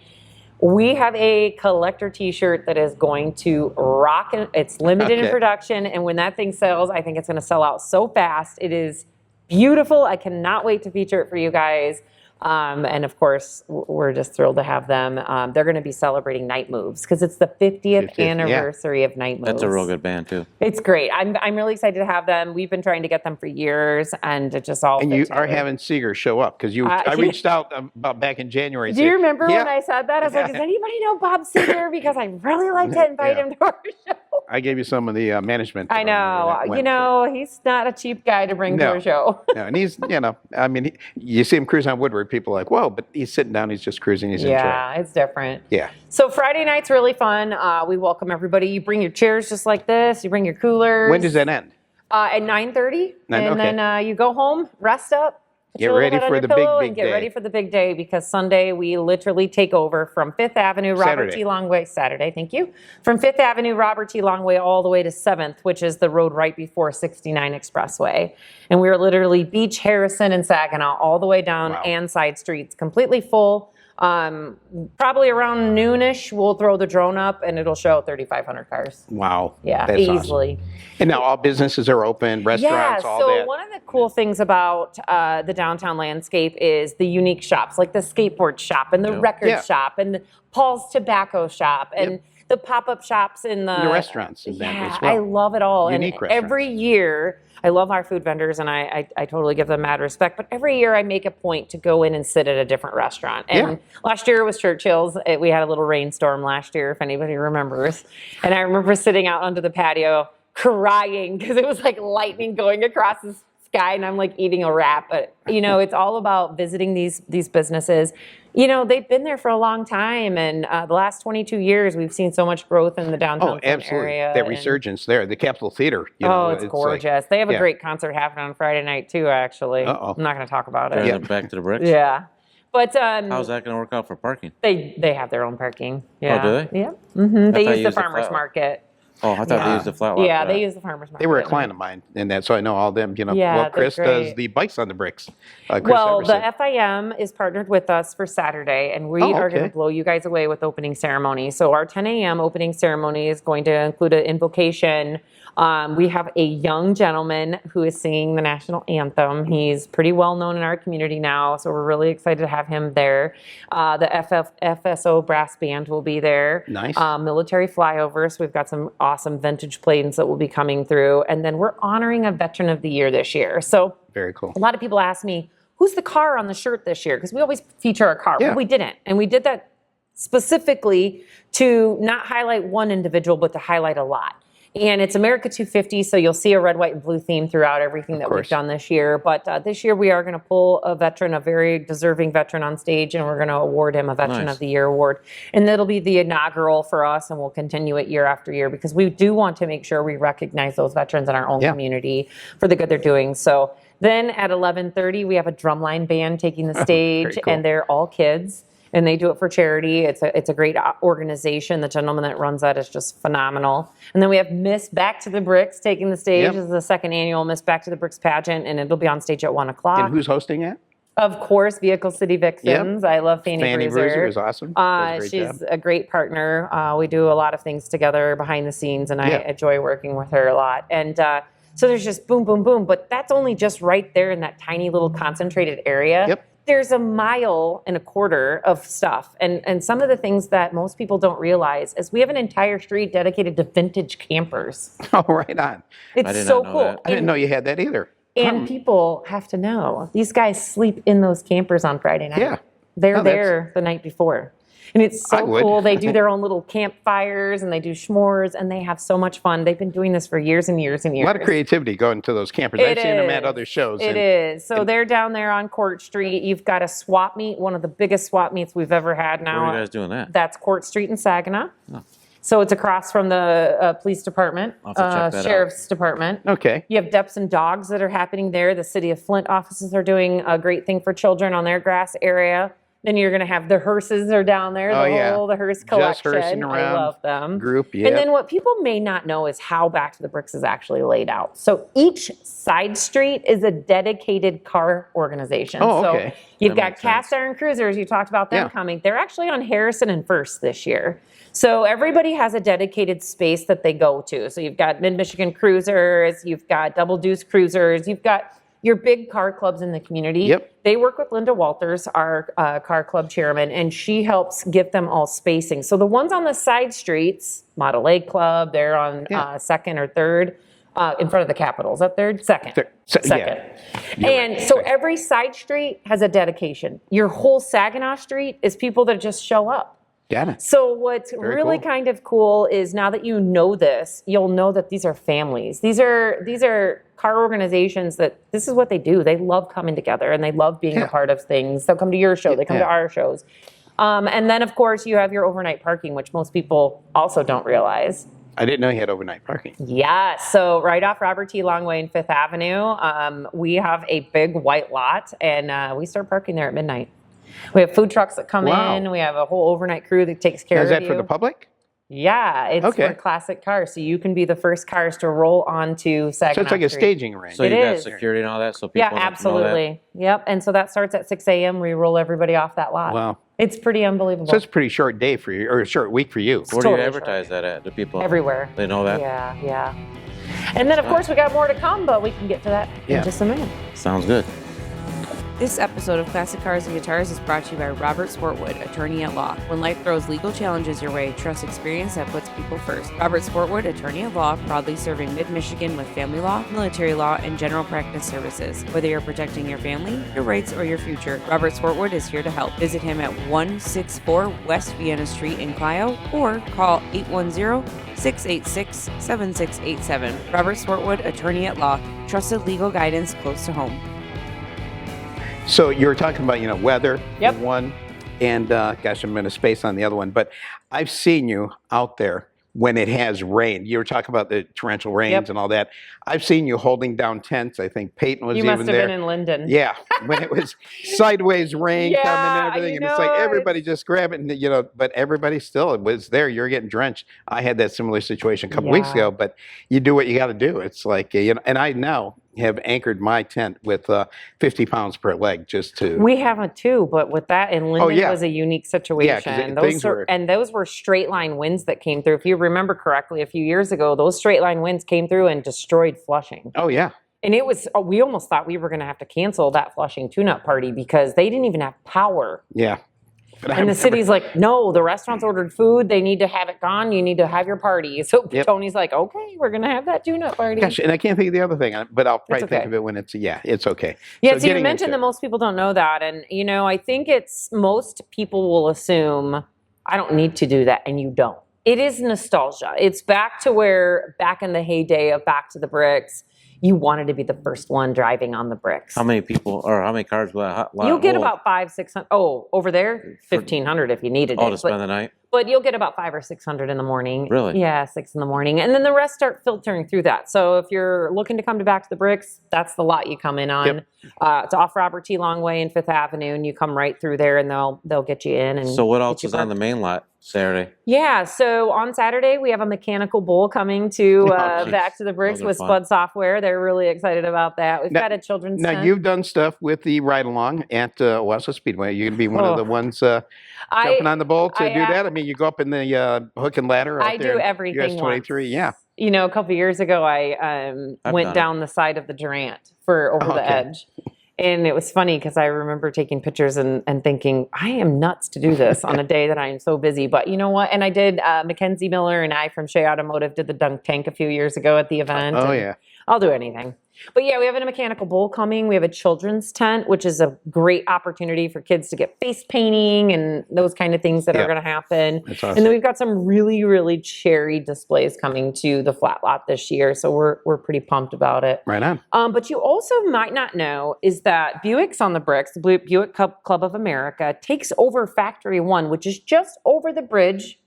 We have a collector T-shirt that is going to rock. It's limited in Okay. production, and when that thing sells, I think it's going to sell out so fast. It is beautiful. I cannot wait to feature it for you guys. And of course, we're just thrilled to have them. They're going to be celebrating Night Moves because it's the 50th anniversary of Night Moves. That's a real good band too. It's great. I'm really excited to have them. We've been trying to get them for years, and it just all. And fit you together. are having Seeger show up because I reached out about back in January. And Do you said, remember when I said that? I was like, does anybody know Bob Seger? Because I'd really like to invite him to our show. I gave you some of the management. I know. He's not a cheap guy to bring to a show. No, and he's, I mean, you see him cruise on Woodward, people are like, whoa, but he's sitting down, he's just cruising, he's enjoying. Yeah, it's different. Yeah. So Friday night's really fun. We welcome everybody. You bring your chairs just like this. You bring your coolers. When does that end? At 9:30. Then you go home, rest up. Get ready for the big day. Get ready for the big day because Sunday we literally take over from 5th Avenue, Robert T. Longway. Saturday, thank you. From 5th Avenue, Robert T. Longway, all the way to 7th, which is the road right before 69 Expressway. And we're literally Beach, Harrison, and Saginaw all the way down and side streets, completely full. Probably around noonish, we'll throw the drone up and it'll show 3,500 cars. Wow. Yeah, that's easily. Awesome. And now all businesses are open, restaurants, all that. So one of the cool things about the downtown landscape is the unique shops, like the skateboard shop and the record shop and the Paul's Tobacco shop and the pop-up shops in the restaurants. As well. I love it all. Unique and restaurants. Every year, I love our food vendors and I totally give them mad respect, but every year I make a point to go in and sit at a different restaurant. And last year it was Churchill's. We had a little rainstorm last year, if anybody remembers. And I remember sitting out under the patio crying because it was like lightning going across the sky and I'm like eating a wrap. But, it's all about visiting these businesses. They've been there for a long time, and the last 22 years, we've seen so much growth in the downtown area. That resurgence there, the Capitol Theater. It's gorgeous. They have a great concert happening on Friday night, too, actually. Uh-oh. I'm not going to talk about it. Back to the bricks? Yeah. But how's that going to work out for parking? They have their own parking. Yeah. Oh, do they? Yeah. Mm-hmm. They use the farmer's market. Oh, I thought they used the flat lot. Yeah, they use the farmer's market. They were a client of mine in that, so I know all them, Yeah, well, Chris does the bikes on the bricks. The FIM is partnered with us for Saturday, and we are going to blow you guys away with opening ceremony. So our 10 a.m. opening ceremony is going to include an invocation. We have a young gentleman who is singing the national anthem. He's pretty well known in our community now, so we're really excited to have him there. The FSO brass band will be there. Nice. Military flyover, so we've got some awesome vintage planes that will be coming through. And then we're honoring a Veteran of the Year this year. So very cool. A lot of people ask me, who's the car on the shirt this year? Because we always feature a car. Yeah. But we didn't. And we did that specifically to not highlight one individual, but to highlight a lot. And it's America 250, so you'll see a red, white, and blue theme throughout everything that we've done this year. But this year we are going to pull a veteran, a very deserving veteran on stage, and we're going to award him a Veteran of the Year award. And that'll be the inaugural for us, and we'll continue it year after year because we do want to make sure we recognize those veterans in our own community for the good they're doing. So then at 11:30, we have a drumline band taking the stage, and they're all kids. And they do it for charity. It's a great organization. The gentleman that runs that is just phenomenal. And then we have Miss Back to the Bricks taking the stage. This is the second annual Miss Back to the Bricks pageant, and it'll be on stage at 1 o'clock. And who's hosting it? Of course, Vehicle City Vixens. I love Fanny Bruiser. Bruiser is awesome. She's a great partner. We do a lot of things together behind the scenes, and I enjoy working with her a lot. And so there's just boom, boom, boom. But that's only just right there in that tiny little concentrated area. Yep. There's 1.25 miles of stuff. And some of the things that most people don't realize is we have an entire street dedicated to vintage campers. Oh, right on. It's so cool. That. I didn't know you had that either. And people have to know, these guys sleep in those campers on Friday night. Yeah. They're there the night before. And it's so cool. They do their own little campfires and they do s'mores and they have so much fun. They've been doing this for years and years and years. A lot of creativity going to those campers. I've seen them at other shows. It is. So they're down there on Court Street. You've got a swap meet, one of the biggest swap meets we've ever had now. Where are you guys doing that? That's Court Street in Saginaw. Oh. So it's across from the police department, I'll have to check that sheriff's department. Okay. You have Deps and Dogs that are happening there. The City of Flint offices are doing a great thing for children on their grass area. Then you're going to have the hearses are down there, the hearse collection. Just hearsing around. I love them. Group, And then what people may not know is how Back to the Bricks is actually laid out. So each side street is a dedicated car organization. Oh, okay. So you've That got makes Cast Iron Cruisers. You talked about them coming. They're actually on Harrison and First this year. So everybody has a dedicated space that they go to. So you've got Mid-Michigan Cruisers. You've got Double Deuce Cruisers. You've got your big car clubs in the community. Yep. They work with Linda Walters, our car club chairman, and she helps give them all spacing. So the ones on the side streets, Model A Club, they're on second or third. In front of the Capitol. Is that third? Second. Second. Yeah. And so every side street has a dedication. Your whole Saginaw Street is people that just show up. Got it. So what's Very really cool. kind of cool is now that you know this, you'll know that these are families. These are car organizations that this is what they do. They love coming together and they love being a part of things. They'll come to your show. They come to our shows. And then, of course, you have your overnight parking, which most people also don't realize. I didn't know you had overnight parking. Yeah, so right off Robert T. Longway and Fifth Avenue, we have a big white lot, and we start parking there at midnight. We have food trucks that come in. We have a whole overnight crew that takes care of you. Is that for the public? Yeah, it's for classic cars, so you can be the first cars to roll onto Saginaw So it's like a Street. staging range. So you got security and all that, so people Yeah, don't know that? absolutely. Yep, and so that starts at 6 a.m. We roll everybody off that lot. Wow. It's pretty unbelievable. So it's a pretty short day for you, or a short week for you. Where do you totally advertise that at? Do people? Everywhere. They know that? Yeah. And then, of course, we got more to come, but we can get to that in just a minute. Sounds good. This episode of Classic Cars and Guitars is brought to you by Robert Swartwood, Attorney at Law. When life throws legal challenges your way, trust experience that puts people first. Robert Swartwood, Attorney at Law, proudly serving mid-Michigan with family law, military law, and general practice services. Whether you're protecting your family, your rights, or your future, Robert Swartwood is here to help. Visit him at 164 West Vienna Street in Clio or call 810-686-7687. Robert Swartwood, Attorney at Law, trusted legal guidance close to home. So you were talking about, weather, Yep. one, and gosh, I'm going to space on the other one, but I've seen you out there when it has rained. You were talking about the torrential rains and all that. I've seen you holding down tents. I think Peyton was You even must have there. been in Linden. Yeah, when it was sideways rain coming and everything, and it's like everybody just grab it, and but everybody still was there. You're getting drenched. I had that similar situation a couple weeks ago, but you do what you got to do. It's like and I now have anchored my tent with 50 pounds per leg just to. We haven't too, but with that in Linden was a unique situation. Those were straight line winds that came through. If you remember correctly, a few years ago, those straight line winds came through and destroyed Flushing. Oh yeah. And it was, we almost thought we were going to have to cancel that Flushing tune-up party because they didn't even have power. Yeah. And the city's like, no, the restaurants ordered food. They need to have it gone. You need to have your party. So Tony's like, okay, we're going to have that tune-up party. Gosh, and I can't think of the other thing, but I'll probably think of it when it's okay. Yeah, so you mentioned that most people don't know that. And, I think most people will assume, I don't need to do that. And you don't. It is nostalgia. It's back to where, back in the heyday of Back to the Bricks, you wanted to be the first one driving on the bricks. How many people, or how many cars will that You'll get about 500-600. Oh, over there, 1,500 if you needed it. to spend the night? But you'll get about 500 or 600 in the morning. Really? Yeah, 6 in the morning. And then the rest start filtering through that. So if you're looking to come to Back to the Bricks, that's the lot you come in on. Yep. It's off Robert T. Longway and Fifth Avenue, and you come right through there, and they'll get you in. And So what else is on the main lot Saturday? Yeah, so on Saturday, we have a mechanical bull coming to Back to the Bricks Those are with fun. Spud Software. They're really excited about that. We've got a children's Now, tent. you've done stuff with the ride-along at Wausau Speedway. You're going to be one of the ones jumping on the bull to do that? I mean, you go up in the hook and ladder out there. I do everything US 23, yeah. A couple of years ago, I went down the side of the Durant for over the edge. And it was funny because I remember taking pictures and thinking, I am nuts to do this on a day that I am so busy. But you know what? And I did, Mackenzie Miller and I from Shea Automotive did the dunk tank a few years ago at the event. Oh, yeah. I'll do anything. But yeah, we have a mechanical bull coming. We have a children's tent, which is a great opportunity for kids to get face painting and those kind of things that are going to happen. That's awesome. And then we've got some really, really cherry displays coming to the flat lot this year. So we're pretty pumped about it. Right on. But you also might not know is that Buick's on the Bricks, the Buick Club of America, takes over Factory One, which is just over the bridge.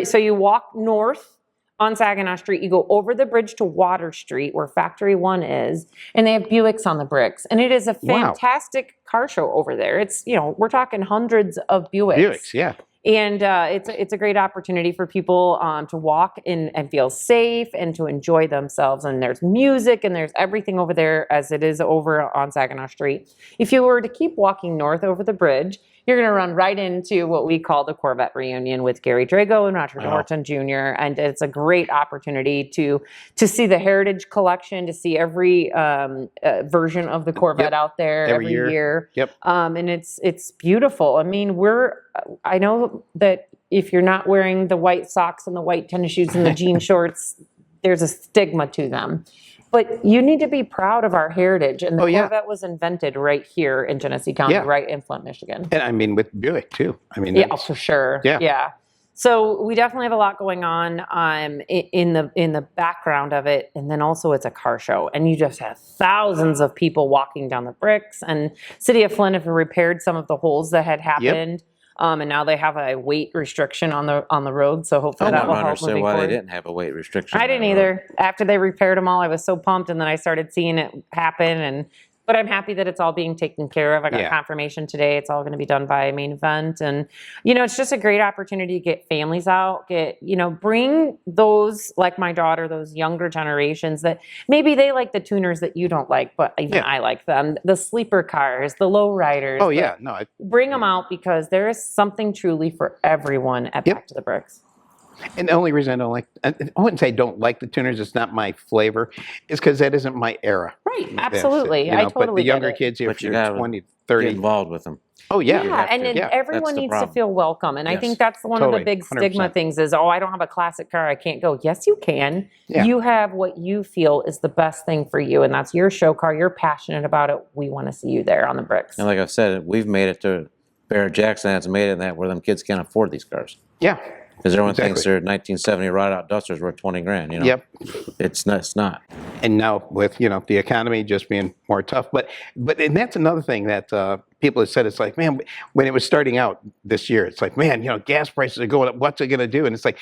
So you walk north on Saginaw Street, you go over the bridge to Water Street where Factory One is, and they have Buicks on the Bricks. And it is a fantastic car show over there. It's, we're talking hundreds of Buicks. Buicks, yeah. And it's a great opportunity for people to walk in and feel safe and to enjoy themselves. And there's music and there's everything over there as it is over on Saginaw Street. If you were to keep walking north over the bridge, you're going to run right into what we call the Corvette reunion with Gary Drago and Roger Norton Jr. And it's a great opportunity to see the Heritage Collection, to see every version of the Corvette out there every year. Yep. And it's beautiful. I mean, I know that if you're not wearing the white socks and the white tennis shoes and the jean shorts, there's a stigma to them. But you need to be proud of our heritage. And the Corvette was invented right here in Genesee County, right in Flint, Michigan. And I mean, with Buick too. I mean, for sure. Yeah. So we definitely have a lot going on in the background of it. And then also it's a car show. And you just have thousands of people walking down the bricks. And City of Flint have repaired some of the holes that had happened. And now they have a weight restriction on the road, so hopefully that will help moving forward. Why they didn't have a weight restriction. I didn't either. After they repaired them all, I was so pumped, and then I started seeing it happen. But I'm happy that it's all being taken care of. I got confirmation today. It's all going to be done by Main Event. And, it's just a great opportunity to get families out, bring those, like my daughter, those younger generations that maybe they like the tuners that you don't like, but even I like them. The sleeper cars, the low riders. Oh, yeah. Bring them out because there is something truly for everyone at Back to the Bricks. And the only reason I wouldn't say I don't like the tuners, it's not my flavor, is because that isn't my era. Right, absolutely. I totally But the younger get it. kids, if you you're 20, 30. Get involved with them. Oh, yeah. And everyone needs to feel welcome. And I think that's one of the big stigma things is, I don't have a classic car, I can't go. Yes, you can. Yeah. You have what you feel is the best thing for you, and that's your show car. You're passionate about it. We want to see you there on the bricks. And like I've said, we've made it to Barrett Jackson has made it in that where them kids can't afford these cars. Yeah. Because everyone thinks their 1970 ride-out Dusters worth $20,000. Yep. It's not. And now with the economy just being more tough, but that's another thing that people have said. It's like, man, when it was starting out this year, it's like, man, gas prices are going up. What's it going to do? And it's like,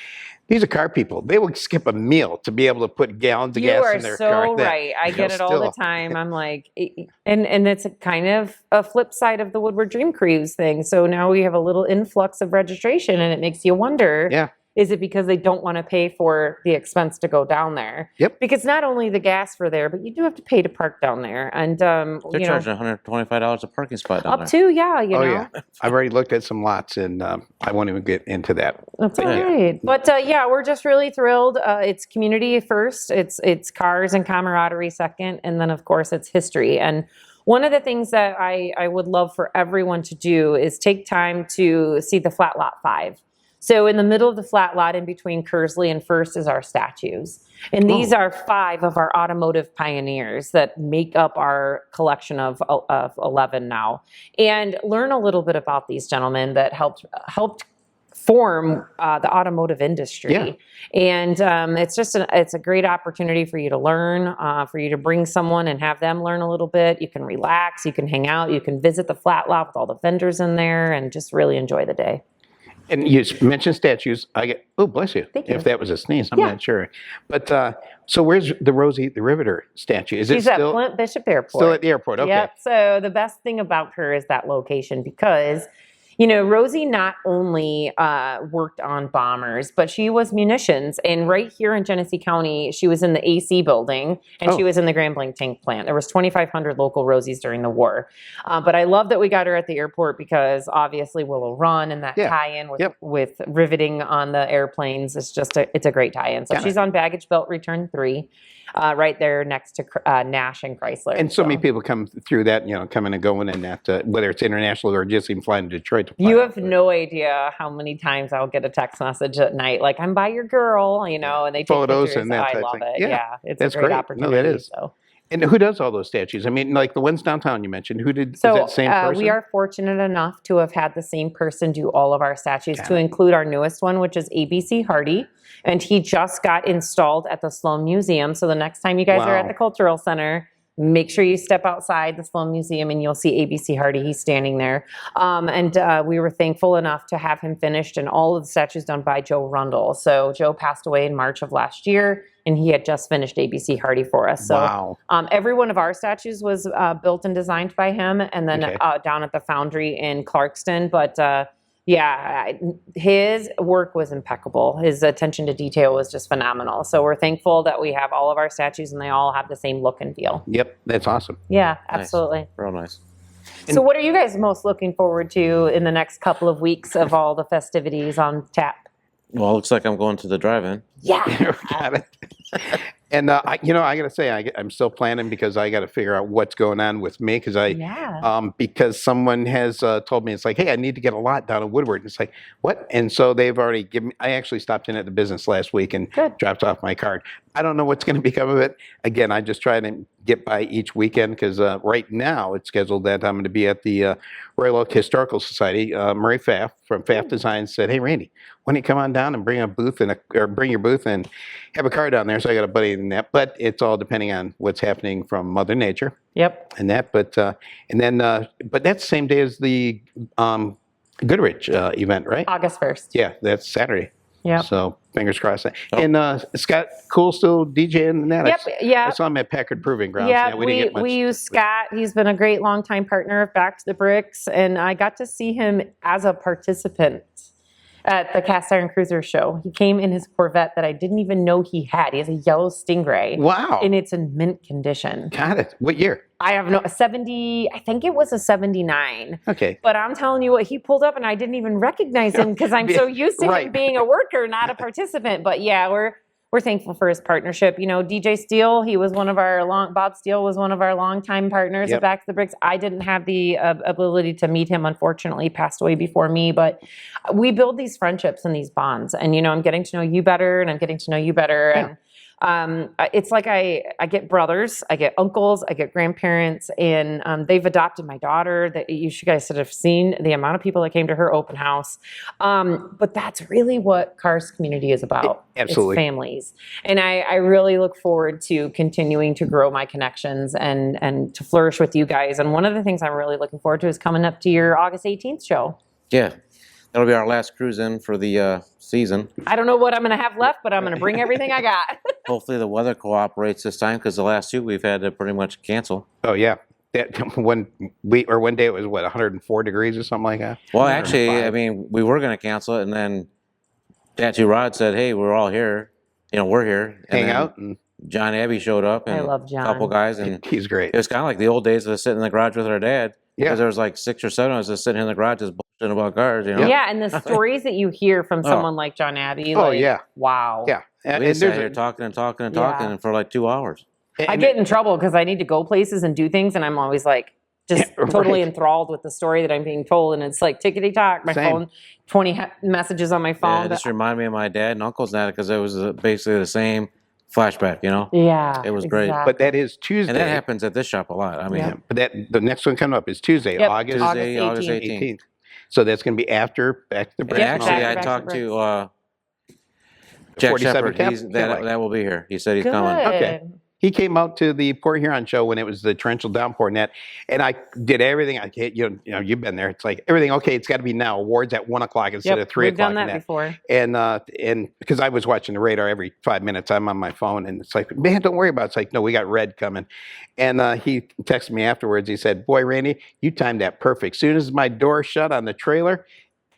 these are car people. They will skip a meal to be able to put gallons of gas in their car. You are so right. I get it all the time. I'm like, and it's a kind of a flip side of the Woodward Dream Cruise thing. So now we have a little influx of registration, and it makes you wonder. Yeah. Is it because they don't want to pay for the expense to go down there? Yep. Because not only the gas for there, but you do have to pay to park down there. And they're charging $125 a parking spot down there. Up to, yeah. Yeah. I've already looked at some lots, and I won't even get into that. That's all right. But we're just really thrilled. It's community first. It's cars and camaraderie second, and then of course it's history. And one of the things that I would love for everyone to do is take time to see the Flat Lot 5. So in the middle of the flat lot in between Kersley and First is our statues. And these are 5 of our automotive pioneers that make up our collection of 11 now. And learn a little bit about these gentlemen that helped form the automotive industry. Yeah. And it's a great opportunity for you to learn, for you to bring someone and have them learn a little bit. You can relax, you can hang out, you can visit the flat lot with all the vendors in there and just really enjoy the day. And you mentioned statues. Oh, bless you. Thank you. If that was a sneeze, I'm not sure. But so where's the Rosie the Riveter statue? Is She's it still at Flint Bishop Airport? Still at the airport. Okay. Yep. So the best thing about her is that location because, Rosie not only worked on bombers, but she was munitions. And right here in Genesee County, she was in the AC building and she was in the Grand Blanc tank plant. There was 2,500 local Rosies during the war. But I love that we got her at the airport because obviously Willow Run and that tie-in with riveting on the airplanes is it's a great tie-in. So she's on baggage belt return 3. Right there next to Nash and Chrysler. And so many people come through that, coming and going, and that whether it's international or just even flying to Detroit to fly. You have no idea how many times I'll get a text message at night, like I'm by your girl, and they take photos pictures. and that. I love it. Yeah, it's that's a great great. opportunity. No, that is. So. And who does all those statues? I mean, like the ones downtown you mentioned. Who did? So is that the same person? We are fortunate enough to have had the same person do all of our statues, to include our newest one, which is ABC Hardy. And he just got installed at the Sloan Museum. So the next time you guys are at the Cultural Center, make sure you step outside the Sloan Museum and you'll see ABC Hardy. He's standing there. And we were thankful enough to have him finished and all of the statues done by Joe Rundle. So Joe passed away in March of last year and he had just finished ABC Hardy for us. So every one of our statues was built and designed by him and then down at the foundry in Clarkston. But his work was impeccable. His attention to detail was just phenomenal. So we're thankful that we have all of our statues and they all have the same look and feel. Yep, that's awesome. Yeah, absolutely. Nice. Real nice. So what are you guys most looking forward to in the next couple of weeks of all the festivities on tap? Well, it looks like I'm going to the drive-in. Yeah. Got it. And I got to say, I'm still planning because I got to figure out what's going on with me because someone has told me, it's like, hey, I need to get a lot down in Woodward. And it's like, what? And so they've already given me, I actually stopped in at the business last week and dropped off my card. I don't know what's going to become of it. Again, I just try to get by each weekend because right now it's scheduled that I'm going to be at the Royal Oak Historical Society. Murray Pfaff from Pfaff Design said, hey, Randy, why don't you come on down and bring a booth or bring your booth and have a car down there. So I got a buddy in that, but it's all depending on what's happening from Mother Nature. Yep. And that, but that's the same day as the Goodrich event, right? August 1st. Yeah, that's Saturday. Yeah. So fingers crossed. And Scott Cool still DJing and that. Yep. I saw him at Packard Proving Grounds. Yeah, we didn't get much. We use Scott. He's been a great longtime partner of Back to the Bricks, and I got to see him as a participant at the Cast Iron Cruiser show. He came in his Corvette that I didn't even know he had. He has a yellow Stingray. Wow. And it's in mint condition. Got it. What year? I have no, 70, I think it was a 79. Okay. But I'm telling you what, he pulled up and I didn't even recognize him because I'm so used to him being a worker, not a participant. But yeah, we're thankful for his partnership. You know, DJ Steele, he was one of our Bob Steele was one of our longtime partners at Back to the Bricks. I didn't have the ability to meet him, unfortunately, he passed away before me, but we build these friendships and these bonds. And, you know, I'm getting to know you better and I'm getting to know you better. Yeah. And it's like I get brothers, I get uncles, I get grandparents, and they've adopted my daughter. That you guys should have seen the amount of people that came to her open house. But that's really what Cars community is about. Absolutely. It's families. And I really look forward to continuing to grow my connections and to flourish with you guys. And one of the things I'm really looking forward to is coming up to your August 18th show. Yeah. That'll be our last cruise in for the season. I don't know what I'm going to have left, but I'm going to bring everything I got. Hopefully the weather cooperates this time because the last two we've had to pretty much cancel. Oh, yeah. That one day it was, 104 degrees or something like that? Well, actually, I mean, we were going to cancel it, and then Tattoo Rod said, hey, we're all here. You know, we're here. Hang out. And John Abbey showed up. And I love John. A couple guys. And he's great. It was kind of like the old days of us sitting in the garage with our dad. Yeah. Because there was like 6 or 7 of us just sitting in the garage just bullshitting about cars, you know? Yeah, and the stories that you hear from someone like John Abbey, wow. Yeah. We just sat here talking and for like 2 hours. I get in trouble because I need to go places and do things, and I'm always like just totally enthralled with the story that I'm being told, and it's like tickety-tock, my phone, 20 messages on my phone. Yeah, it just reminded me of my dad and uncle's dad because it was basically the same flashback, you know? Yeah. It was great. But that is Tuesday. And that happens at this shop a lot. I mean, but the next one coming up is Tuesday, August 18th. So that's going to be after Back to the Bricks. Actually, I talked to Jack Shepard. That will be here. He said he's coming. Okay. He came out to the Port Huron show when it was the torrential downpour net, and I did everything I could. You know, you've been there. It's like everything. Okay, it's got to be now. Awards at 1 o'clock instead of 3 o'clock. We've done that before. And because I was watching the radar every 5 minutes, I'm on my phone, and it's like, man, don't worry about it. It's like, no, we got red coming. And he texted me afterwards. He said, boy, Randy, you timed that perfect. Soon as my door shut on the trailer,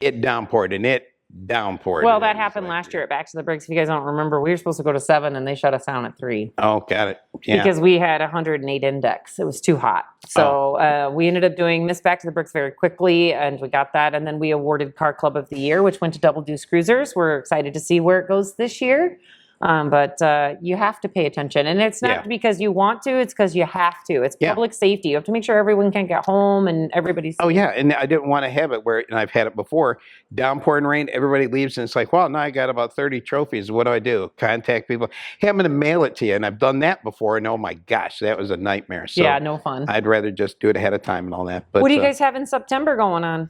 it downpoured, and it downpoured. Well, that happened last year at Back to the Bricks. If you guys don't remember, we were supposed to go to 7 and they shut us down at 3. Oh, got it. Yeah. Because we had 108 index. It was too hot. So we ended up doing Miss Back to the Bricks very quickly, and we got that. And then we awarded Car Club of the Year, which went to Double Deuce Cruisers. We're excited to see where it goes this year. But you have to pay attention. And it's not because you want to, it's because you have to. It's public safety. You have to make sure everyone can get home and everybody's... Oh, yeah. And I didn't want to have it where, and I've had it before, downpour and rain, everybody leaves, and it's like, well, now I got about 30 trophies. What do I do? Contact people. Hey, I'm going to mail it to you. And I've done that before, and oh my gosh, that was a nightmare. So yeah, no fun. I'd rather just do it ahead of time and all that. But what do you guys have in September going on?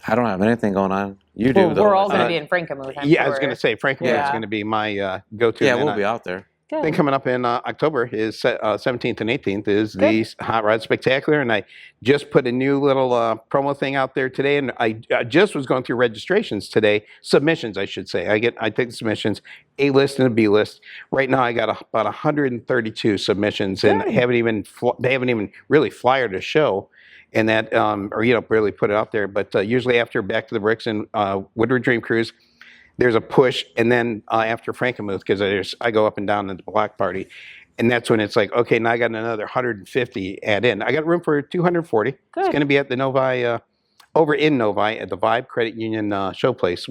I don't have anything going on. You do, though. We're all going to be in Frankenmuth, I'm sure. I was going to say, Frankenmuth is going to be my go-to. Yeah, we'll be out there. Good. Thing coming up in October is 17th and 18th is the Hot Rod Spectacular, and I just put a new little promo thing out there today, and I just was going through registrations today, submissions I should say. I take the submissions, A list and a B list. Right now I got about 132 submissions, and they haven't even really flyered a show. And that, really put it out there. But usually after Back to the Bricks and Woodward Dream Cruise, there's a push. And then after Frankenmuth, because I go up and down in the block party. And that's when it's like, okay, now I got another 150 add in. I got room for 240. It's Good. going to be at the Novi, over in Novi at the Vibe Credit Union Showplace,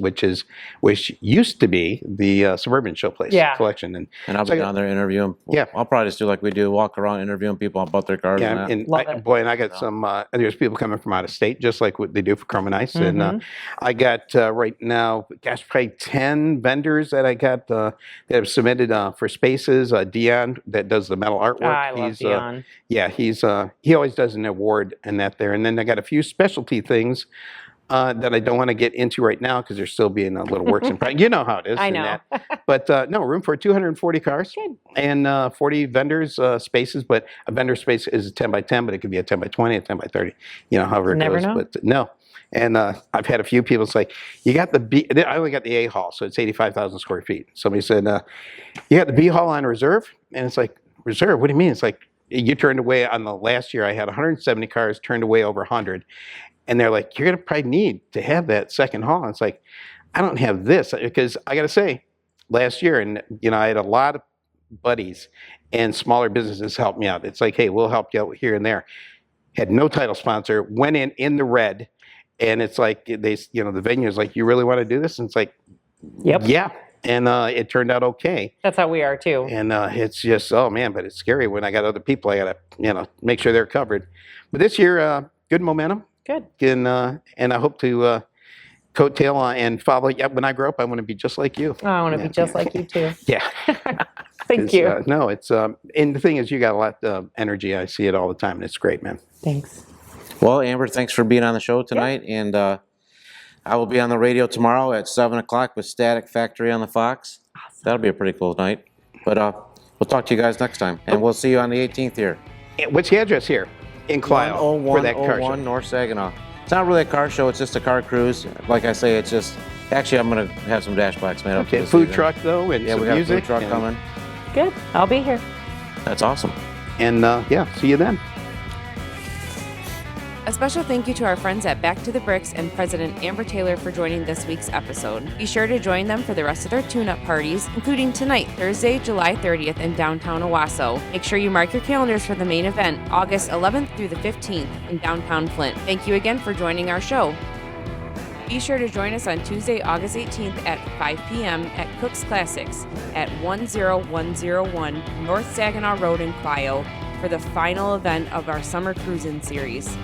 which used to be the Suburban Showplace collection. And I'll be down there interviewing. Yeah. I'll probably just do like we do, walk around interviewing people about their cars. Yeah, and I got some, there's people coming from out of state, just like what they do for Chrome and Ice. And I got right now, gosh, probably 10 vendors that I got that have submitted for spaces. Dion, that does the metal artwork. I love Dion. Yeah, he always does an award and that there. And then I got a few specialty things that I don't want to get into right now because they're still being a little works in progress. You know how it is. I know. But no, room for 240 cars. Good. And 40 vendors spaces. But a vendor space is a 10 by 10, but it could be a 10 by 20, a 10 by 30. You know, however it Never goes. know. But no. And I've had a few people say, you got the B. I only got the A hall, so it's 85,000 square feet. Somebody said, you got the B hall on reserve, and it's like, reserve? What do you mean? It's like you turned away on the last year. I had 170 cars, turned away over 100. And they're like, you're going to probably need to have that second hall. And it's like, I don't have this because I got to say, last year, and I had a lot of buddies and smaller businesses help me out. It's like, hey, we'll help you out here and there. Had no title sponsor, went in the red, and it's like the venue is like, you really want to do this? And it's like, Yep. Yeah. And it turned out okay. That's how we are too. And it's just, oh man, but it's scary when I got other people. I got to, make sure they're covered. But this year, good momentum. Good. And I hope to coattail and follow. Yeah, when I grow up, I want to be just like you. Oh, I want to be just like you too. Yeah. Thank you. No, it's and the thing is, you got a lot of energy. I see it all the time, and it's great, man. Thanks. Well, Amber, thanks for being on the show tonight. Yeah. And I will be on the radio tomorrow at 7 o'clock with Static Factory on the Fox. Awesome. That'll be a pretty cool night. But we'll talk to you guys next time. And we'll see you on the 18th here. What's the address here? In Clio for that car show. 101 North Saginaw. It's not really a car show, it's just a car cruise. Like I say, it's just, actually I'm going to have some dash blacks made up. Okay, food truck though, and yeah, some we got music. A food truck coming. Good, I'll be here. That's awesome. And yeah, see you then. A special thank you to our friends at Back to the Bricks and President Amber Taylor for joining this week's episode. Be sure to join them for the rest of their tune-up parties, including tonight, Thursday, July 30th in downtown Owasso. Make sure you mark your calendars for the main event, August 11th through the 15th in downtown Flint. Thank you again for joining our show. Be sure to join us on Tuesday, August 18th at 5 p.m. at Cook's Classics at 10101 North Saginaw Road in Clio for the final event of our Summer Cruisin' series.